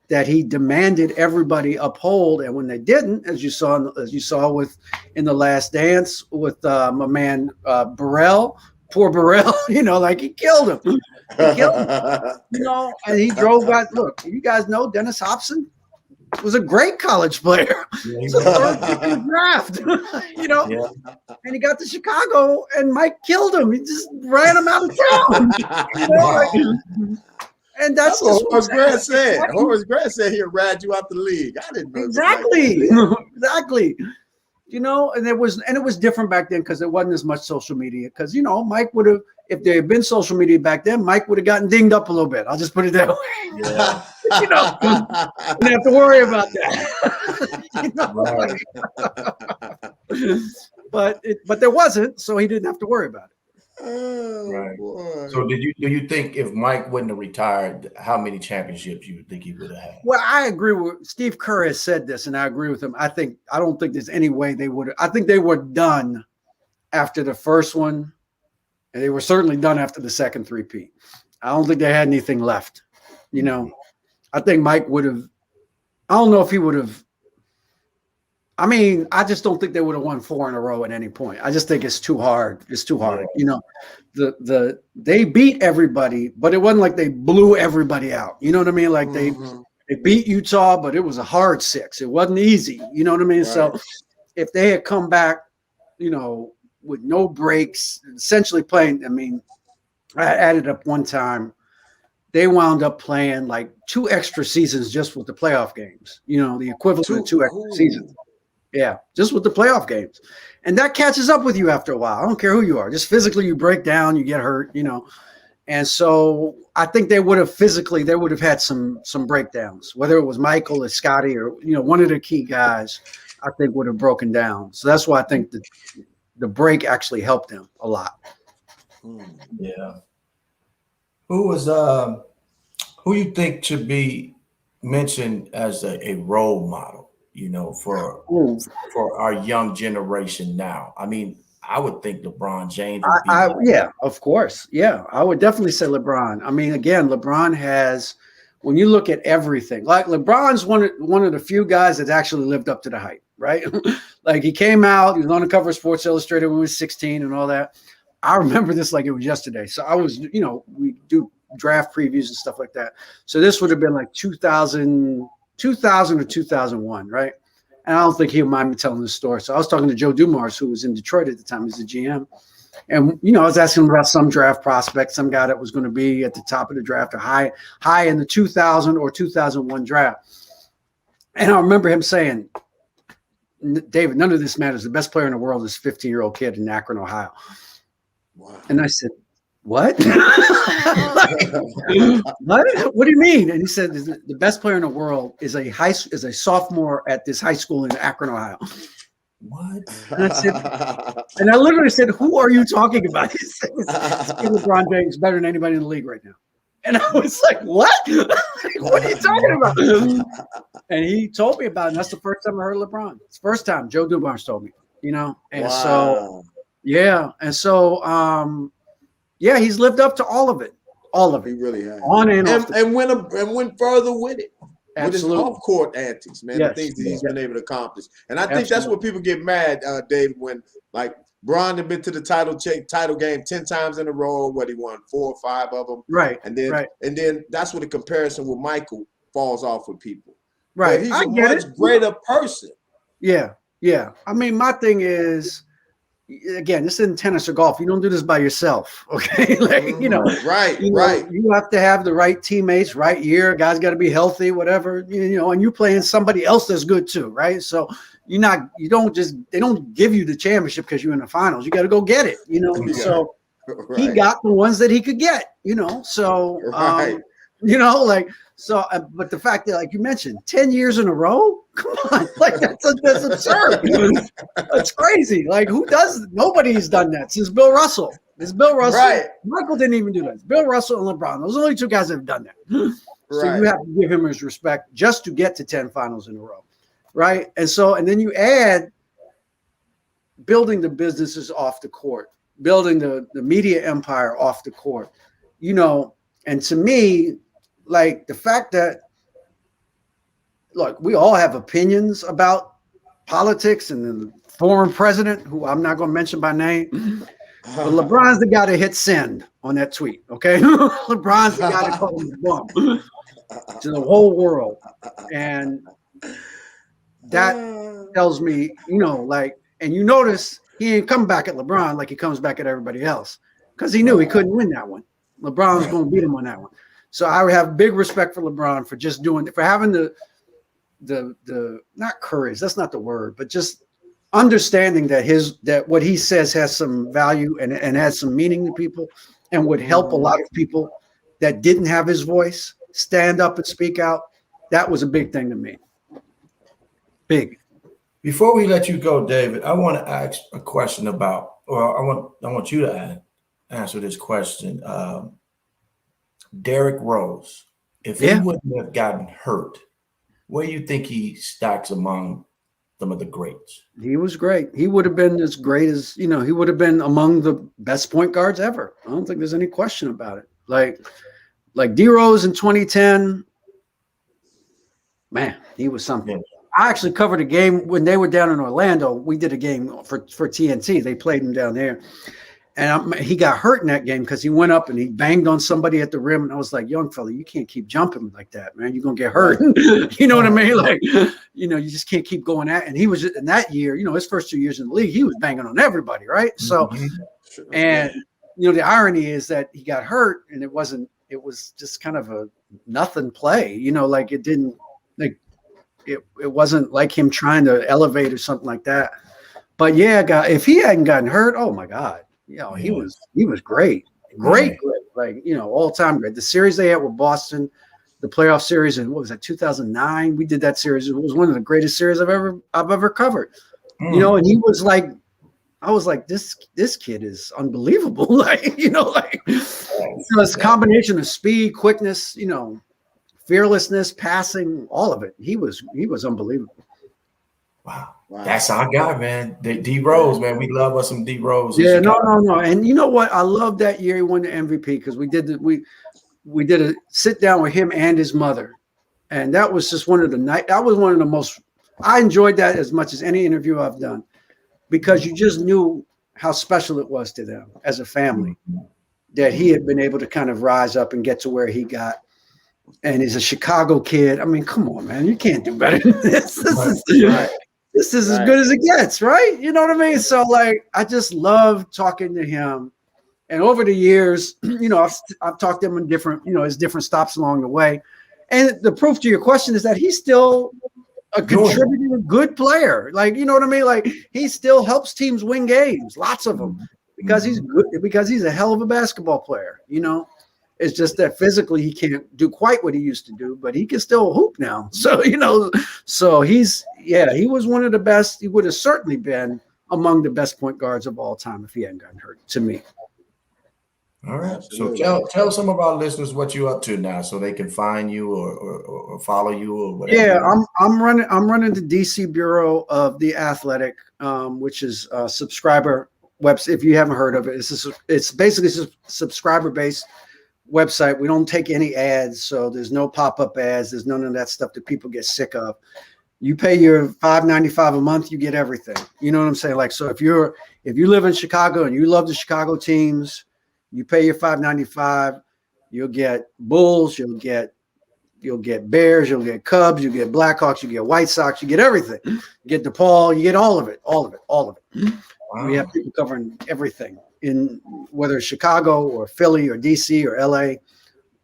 that he demanded everybody uphold, and when they didn't, as you saw with in The Last Dance with my man Burrell. Poor Burrell, you know, like he killed him. You know, and he drove guys. Look, you guys know Dennis Hobson was a great college player. He's a third pick in the draft, you know. And he got to Chicago, and Mike killed him. He just ran him out of town. You know, like, and that's what Horace Grant said. Horace Grant said he'll ride you out the league. I didn't know exactly. You know, and it was different back then because there wasn't as much social media. Because, you know, Mike would have, if there had been social media back then, Mike would have gotten dinged up a little bit. I'll just put it that way. Yeah. You know, didn't have to worry about that. Right. But there wasn't, so he didn't have to worry about it. Oh, Right. boy. So do you think if Mike wouldn't have retired, how many championships you would think he would have had? Well, I agree with Steve Kerr has said this, and I agree with him. I don't think there's any way they would. I think they were done after the first one, and they were certainly done after the second three-peat. I don't think they had anything left. You know, I think Mike would have. I don't know if he would have. I mean, I just don't think they would have won 4 in a row at any point. I just think it's too hard. It's too hard. Yeah. You know, they beat everybody, but it wasn't like they blew everybody out. You know what I mean? Like they beat Utah, but it was a hard 6. It wasn't easy. You know what I mean? Right. So if they had come back, you know, with no breaks, essentially playing, I mean, I added up one time, they wound up playing like 2 extra seasons just with the playoff games, you know, the equivalent of 2 extra seasons. Yeah, just with the playoff games. And that catches up with you after a while. I don't care who you are. Just physically, you break down, you get hurt, you know. And so I think they would have had some breakdowns, whether it was Michael or Scotty or, you know, one of the key guys, I think would have broken down. So that's why I think the break actually helped them a lot. Yeah. Who you think should be mentioned as a role model, you know, for our young generation now? I mean, I would think LeBron James would be yeah, of course. Yeah, I would definitely say LeBron. I mean, again, LeBron has, when you look at everything, like LeBron's one of the few guys that's actually lived up to the hype, right? Like he came out, he was on the cover of Sports Illustrated when he was 16 and all that. I remember this like it was yesterday. So I was, you know, we do draft previews and stuff like that. So this would have been like 2000 or 2001, right? And I don't think he'll mind me telling this story. So I was talking to Joe Dumars, who was in Detroit at the time. He's the GM. And, you know, I was asking him about some draft prospect, some guy that was going to be at the top of the draft or high in the 2000 or 2001 draft. And I remember him saying, David, none of this matters. The best player in the world is a 15-year-old kid in Akron, Ohio. Wow. And I said, what? What? What do you mean? And he said, the best player in the world is a sophomore at this high school in Akron, Ohio. What? And I said, and I literally said, who are you talking about? He said, LeBron James is better than anybody in the league right now. And I was like, what? What are you talking about? And he told me about it. And that's the first time I heard LeBron. It's the first time Joe Dumars told me, you know? And so, yeah. And so, yeah, he's lived up to all of it. All of it. He really has. On and off. And went further with it. Absolutely. With his off-court antics, man, the things that he's been able to accomplish. And I think that's what people get mad, Dave, when, like, Bron had been to the title game 10 times in a row, what he won 4 or 5 of them. Right. And then that's where the comparison with Michael falls off with people. Right. But he's a much greater person. Yeah. Yeah. I mean, my thing is, again, this isn't tennis or golf. You don't do this by yourself, okay? Like, you know, right. You have to have the right teammates, right year. Guys got to be healthy, whatever, you know. And you're playing somebody else that's good too, right? So they don't give you the championship because you're in the finals. You got to go get it, you know. Yeah. So he got the ones that he could get, you know. So you know, like. So, but the fact that, like you mentioned, 10 years in a row, come on, like that's absurd. That's crazy. Like nobody's done that since Bill Russell. It's Bill Russell. Right. Michael didn't even do that. It's Bill Russell and LeBron. Those are the only 2 guys that have done that. So you have to give him his respect just to get to 10 finals in a row. Right. And then you add building the businesses off the court, building the media empire off the court, you know, and to me, like the fact that, look, we all have opinions about politics and the former president, who I'm not going to mention by name, but LeBron's the guy that hit send on that tweet, okay? LeBron's the guy that called him a bum to the whole world. And that tells me, you know, like, and you notice he ain't come back at LeBron like he comes back at everybody else because he knew he couldn't win that one. LeBron was going to beat him on that one. So I would have big respect for LeBron for just for having the not courage, that's not the word, but just understanding that what he says has some value and has some meaning to people and would help a lot of people that didn't have his voice stand up and speak out. That was a big thing to me. Big. Before we let you go, David, I want to ask a question about, or I want you to answer this question. Derrick Rose, if he Yeah, wouldn't have gotten hurt, where do you think he stacks among some of the greats? he was great. He would have been as great as, he would have been among the best point guards ever. I don't think there's any question about it. Like D Rose in 2010, man, he was something. Yeah. I actually covered a game when they were down in Orlando. We did a game for TNT. They played him down there. And he got hurt in that game because he went up and he banged on somebody at the rim. And I was like, young fella, you can't keep jumping like that, man. You're going to get hurt. You know what I mean? Like, you just can't keep going at. And he was in that year, his first 2 years in the league, he was banging on everybody, right? So, and, the irony is that he got hurt and it was just kind of a nothing play, like it didn't, like, it wasn't like him trying to elevate or something like that. But yeah, if he hadn't gotten hurt, oh my God. He was great. Great. Like, all time great. The series they had with Boston, the playoff series, and what was that, 2009? We did that series. It was one of the greatest series I've ever covered. And he was like, I was like, this kid is unbelievable. Like, so it's a combination of speed, quickness, fearlessness, passing, all of it. He was unbelievable. Wow. That's our guy, man. D Rose, man. We love us some D Rose. Yeah, no. And you know what? I love that year he won the MVP because we did a sit down with him and his mother. And that was just one of the most, I enjoyed that as much as any interview I've done because you just knew how special it was to them as a family that he had been able to kind of rise up and get to where he got. And he's a Chicago kid. I mean, come on, man. You can't do better than this. This is as good as it gets, right? You know what I mean? So, like, I just love talking to him. And over the years, I've talked to him in different, his different stops along the way. And the proof to your question is that he's still a contributing good player. Like, you know what I mean? Like, he still helps teams win games, lots of them, because he's good, because he's a hell of a basketball player, It's just that physically he can't do quite what he used to do, but he can still hoop now. So, so he was one of the best. He would have certainly been among the best point guards of all time if he hadn't gotten hurt, to me. All right. Absolutely. So tell some of our listeners what you're up to now so they can find you or follow you or whatever. Yeah, I'm running the DC Bureau of The Athletic, which is a subscriber website. If you haven't heard of it, it's basically a subscriber-based website. We don't take any ads, so there's no pop-up ads. There's none of that stuff that people get sick of. You pay your $5.95 a month, you get everything. You know what I'm saying? Like, so if you live in Chicago and you love the Chicago teams, you pay your $5.95. You'll get Bulls, you'll get Bears, you'll get Cubs, you'll get Blackhawks, you get White Sox, you get everything. You get DePaul, you get all of it. Wow. We have people covering everything. In whether it's Chicago or Philly or DC or LA,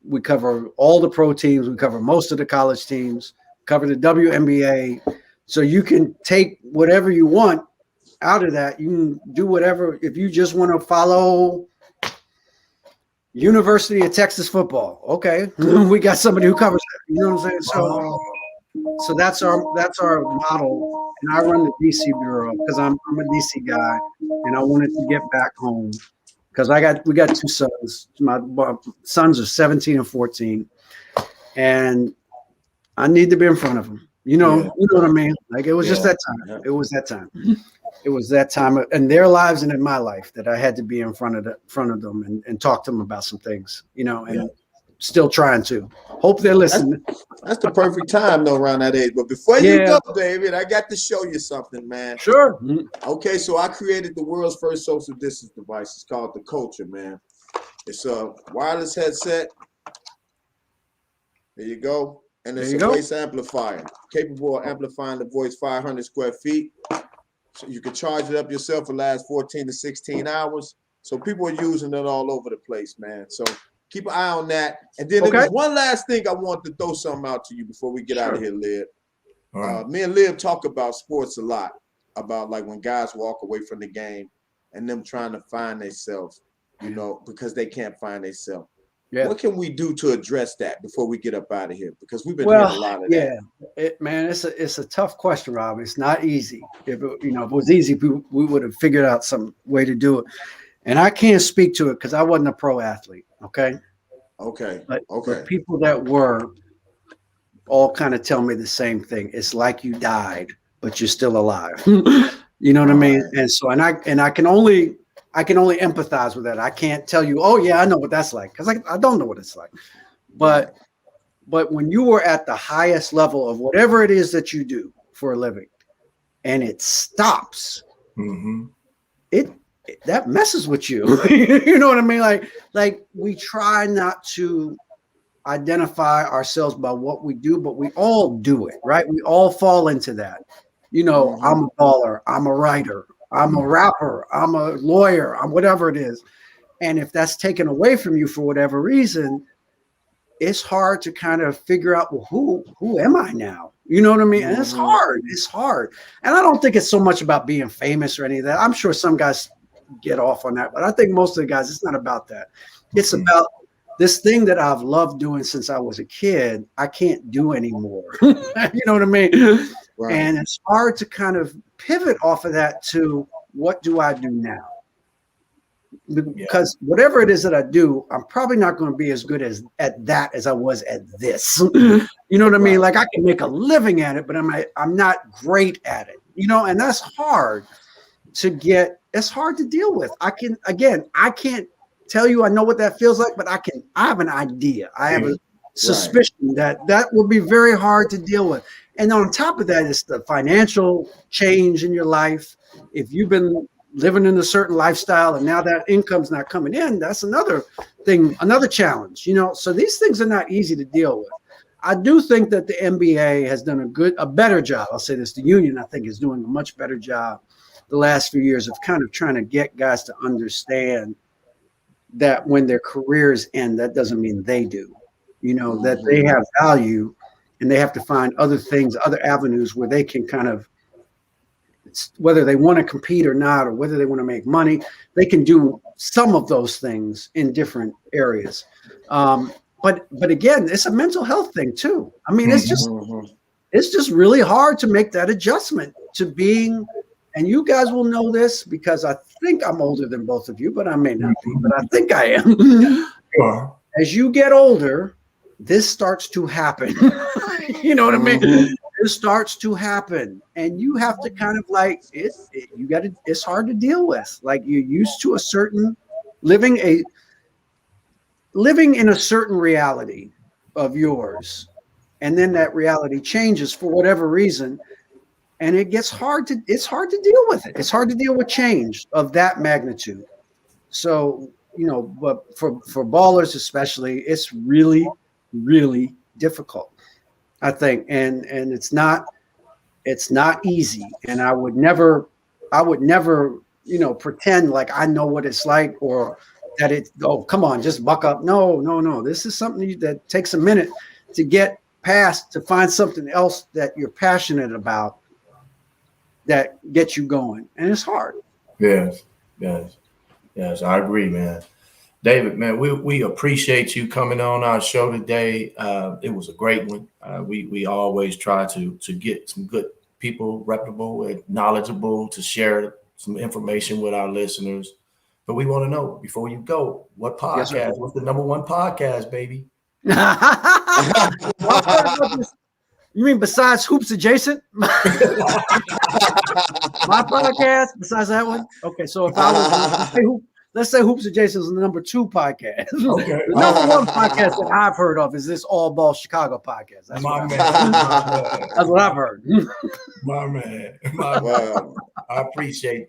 we cover all the pro teams. We cover most of the college teams, cover the WNBA. So you can take whatever you want out of that. You can do whatever. If you just want to follow University of Texas football, okay, we got somebody who covers that. You know what I'm saying? So that's our model. And I run the DC Bureau because I'm a DC guy, and I wanted to get back home because we got two sons. My sons are 17 and 14, and I need to be in front of them. You know what I mean? Like it was just that time. Yeah. It was that time. It was that time in their lives and in my life that I had to be in front of them and talk to them about some things. And still trying to. Hope they're listening. That's the perfect time though, around that age. But before you go, David, I got to show you something, man. Sure. Okay, so I created the world's first social distance device. It's called the Culture, man. It's a wireless headset. There you go. And it's a voice amplifier, capable of amplifying the voice 500 square feet. So you can charge it up yourself for the last 14 to 16 hours. So people are using it all over the place, man. So keep an eye on that. And then there's one last thing I want to throw something out to you before we get out of here, Liv. Me and Liv talk about sports a lot, about like when guys walk away from the game and them trying to find themselves, because they can't find themselves. Yeah. What can we do to address that before we get up out of here? Because we've been hearing a lot of that. It's a tough question, Rob. It's not easy. If it was easy, we would have figured out some way to do it. And I can't speak to it because I wasn't a pro athlete. Okay. But people that were all kind of tell me the same thing. It's like you died, but you're still alive. You know what I mean? Right. And so, and I can only empathize with that. I can't tell you, oh yeah, I know what that's like, because I don't know what it's like. But when you were at the highest level of whatever it is that you do for a living, and it stops, that messes with you. You know what I mean? Like we try not to identify ourselves by what we do, but we all do it, right? We all fall into that. You know, I'm a baller, I'm a writer, I'm a rapper, I'm a lawyer, I'm whatever it is. And if that's taken away from you for whatever reason, it's hard to kind of figure out, well, who am I now? You know what I mean? And it's hard. It's hard. And I don't think it's so much about being famous or any of that. I'm sure some guys get off on that, but I think most of the guys, it's not about that. It's about this thing that I've loved doing since I was a kid, I can't do anymore. You know what I mean? Right. And it's hard to kind of pivot off of that to what do I do now? Because whatever it is that I do, I'm probably not going to be as good at that as I was at this. You know what I mean? Like I can make a living at it, but I'm not great at it. You know, and that's hard to get. It's hard to deal with. I can't tell you I know what that feels like, but I have an idea. I have a suspicion that will be very hard to deal with. And on top of that, it's the financial change in your life. If you've been living in a certain lifestyle and now that income's not coming in, that's another thing, another challenge, you know? So these things are not easy to deal with. I do think that the NBA has done a better job. I'll say this, the union, I think, is doing a much better job the last few years of kind of trying to get guys to understand that when their careers end, that doesn't mean they do, you know, that they have value and they have to find other things, other avenues where they can kind of, whether they want to compete or not, or whether they want to make money, they can do some of those things in different areas. But again, it's a mental health thing too. I mean, it's just really hard to make that adjustment to being, and you guys will know this because I think I'm older than both of you, but I may not be, but I think I am. As you get older, this starts to happen. You know what I mean? It starts to happen, and you have to kind of like it's hard to deal with. Like you're used to a certain living in a certain reality of yours, and then that reality changes for whatever reason, and it's hard to deal with it. It's hard to deal with change of that magnitude. So, you know, but for ballers especially, it's really, really difficult, I think, and it's not easy. And I would never, you know, pretend like I know what it's like or that come on, just buck up. No. This is something that takes a minute to get past, to find something else that you're passionate about that gets you going. And it's hard. Yes. I agree, man. David, man, we appreciate you coming on our show today. It was a great one. We always try to get some good people, reputable and knowledgeable, to share some information with our listeners. But we want to know, before you go, what podcast? Yes, what's the #1 podcast, baby? You mean besides Hoops Adjacent? My podcast, besides that one? Okay, so if I was let's say Hoops Adjacent is the #2 podcast. Okay. The #1 podcast that I've heard of is this All Ball Chicago podcast. That's what I've heard. My man.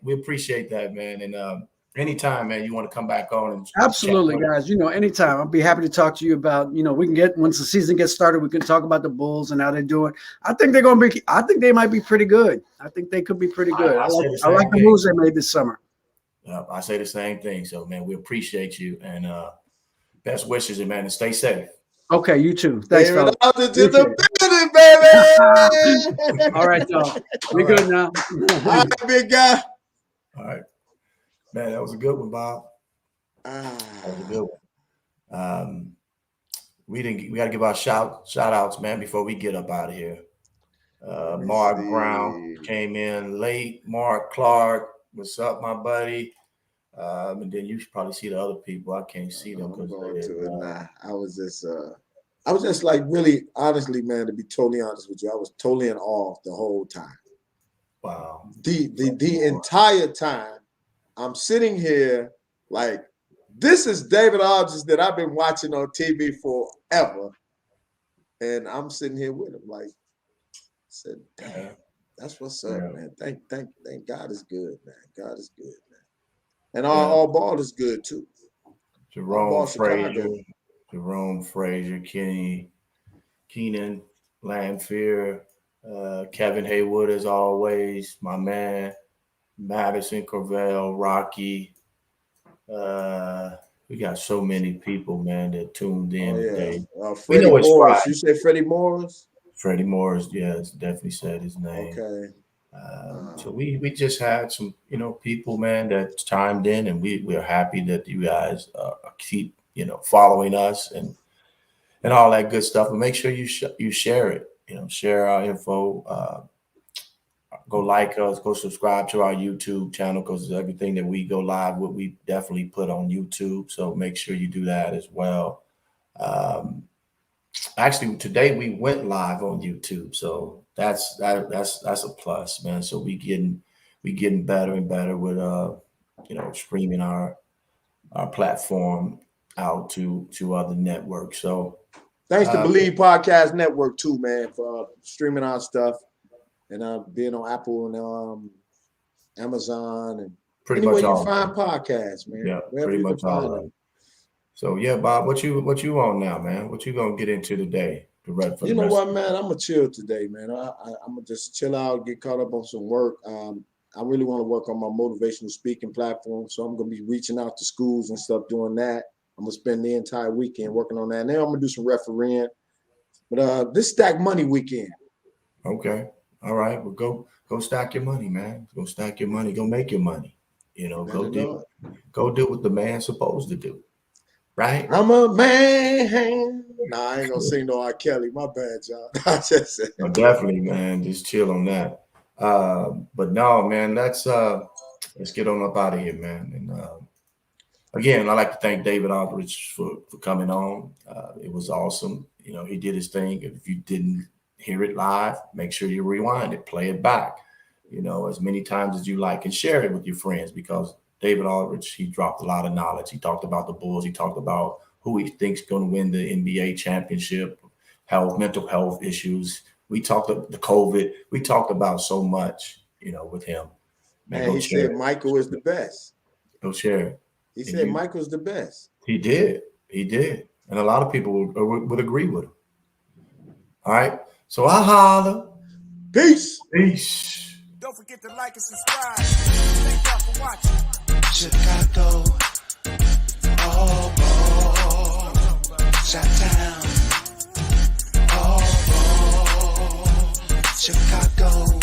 We appreciate that, man. And anytime, man, you want to come back on and absolutely, guys. You know, anytime. I'll be happy to talk to you about, you know, once the season gets started, we can talk about the Bulls and how they're doing. I think they might be pretty good. I think they could be pretty good. I like the moves they made this summer. I say the same thing. So, man, we appreciate you, and best wishes, and man, and stay safe. Okay, you too. Thanks, fellas. To the building, baby. All right, y'all. We good now. All right, big guy. All right, man. That was a good one, Bob. That was a good one. We got to give our shout outs, man, before we get up out of here. Let me Mark see. Brown came in late. Mark Clark, what's up, my buddy? And then you should probably see the other people. I can't see them I'm because going to it now. I was just like really, honestly, man, to be totally honest with you, I was totally in awe the whole time. Wow. The entire time, I'm sitting here like, this is David Aldridge that I've been watching on TV forever. And I'm sitting here with him like, I said, damn, that's what's up, man. Thank God is good, man. God is good, man. And all ball is good too. Jerome Frazier, Keenan Lanfear, Kevin Haywood, as always, my man, Madison Corvell, Rocky. We got so many people, man, that tuned in today. Freddie Morris. You said Freddie Morris? Freddie Morris, it's definitely said his name. Okay. So we just had some, people, man, that chimed in, and we are happy that you guys keep, following us and all that good stuff. And make sure you share it, share our info. Go like us, go subscribe to our YouTube channel, because everything that we go live with, we definitely put on YouTube. So make sure you do that as well. Actually, today we went live on YouTube, so that's a plus, man. So we getting better and better with streaming our platform out to other networks. So thanks to Believe Podcast Network too, man, for streaming our stuff and being on Apple and Amazon and pretty anywhere much all you find podcasts, man. Yeah, pretty much all of it. So Bob, what you on now, man? What you gonna get into today? You know what, man? I'm gonna chill today, man. I'm gonna just chill out, get caught up on some work. I really want to work on my motivational speaking platform, so I'm gonna be reaching out to schools and stuff doing that. I'm gonna spend the entire weekend working on that. Now I'm gonna do some refereeing, but this Stack Money weekend. Okay, all right. Well, go stack your money, man. Go stack your money. Go make your money. Go do what the man's supposed to do. Right? I'm a man. Nah, I ain't gonna sing no R. Kelly. My bad, y'all. No, definitely, man. Just chill on that. But no, man, let's get on up out of here, man. And again, I'd like to thank David Aldridge for coming on. It was awesome. He did his thing. If you didn't hear it live, make sure you rewind it, play it back, as many times as you like, and share it with your friends, because David Aldridge, he dropped a lot of knowledge. He talked about the Bulls. He talked about who he thinks going to win the NBA championship, mental health issues. We talked about the COVID. We talked about so much, with him. Man, he said Michael is the best. Go share it. He said Michael's the best. He did. And a lot of people would agree with him. All right. So I holler. Peace. Don't forget to like and subscribe. Thank y'all for watching. Chicago, all ball, Chi-Town, all ball, Chicago.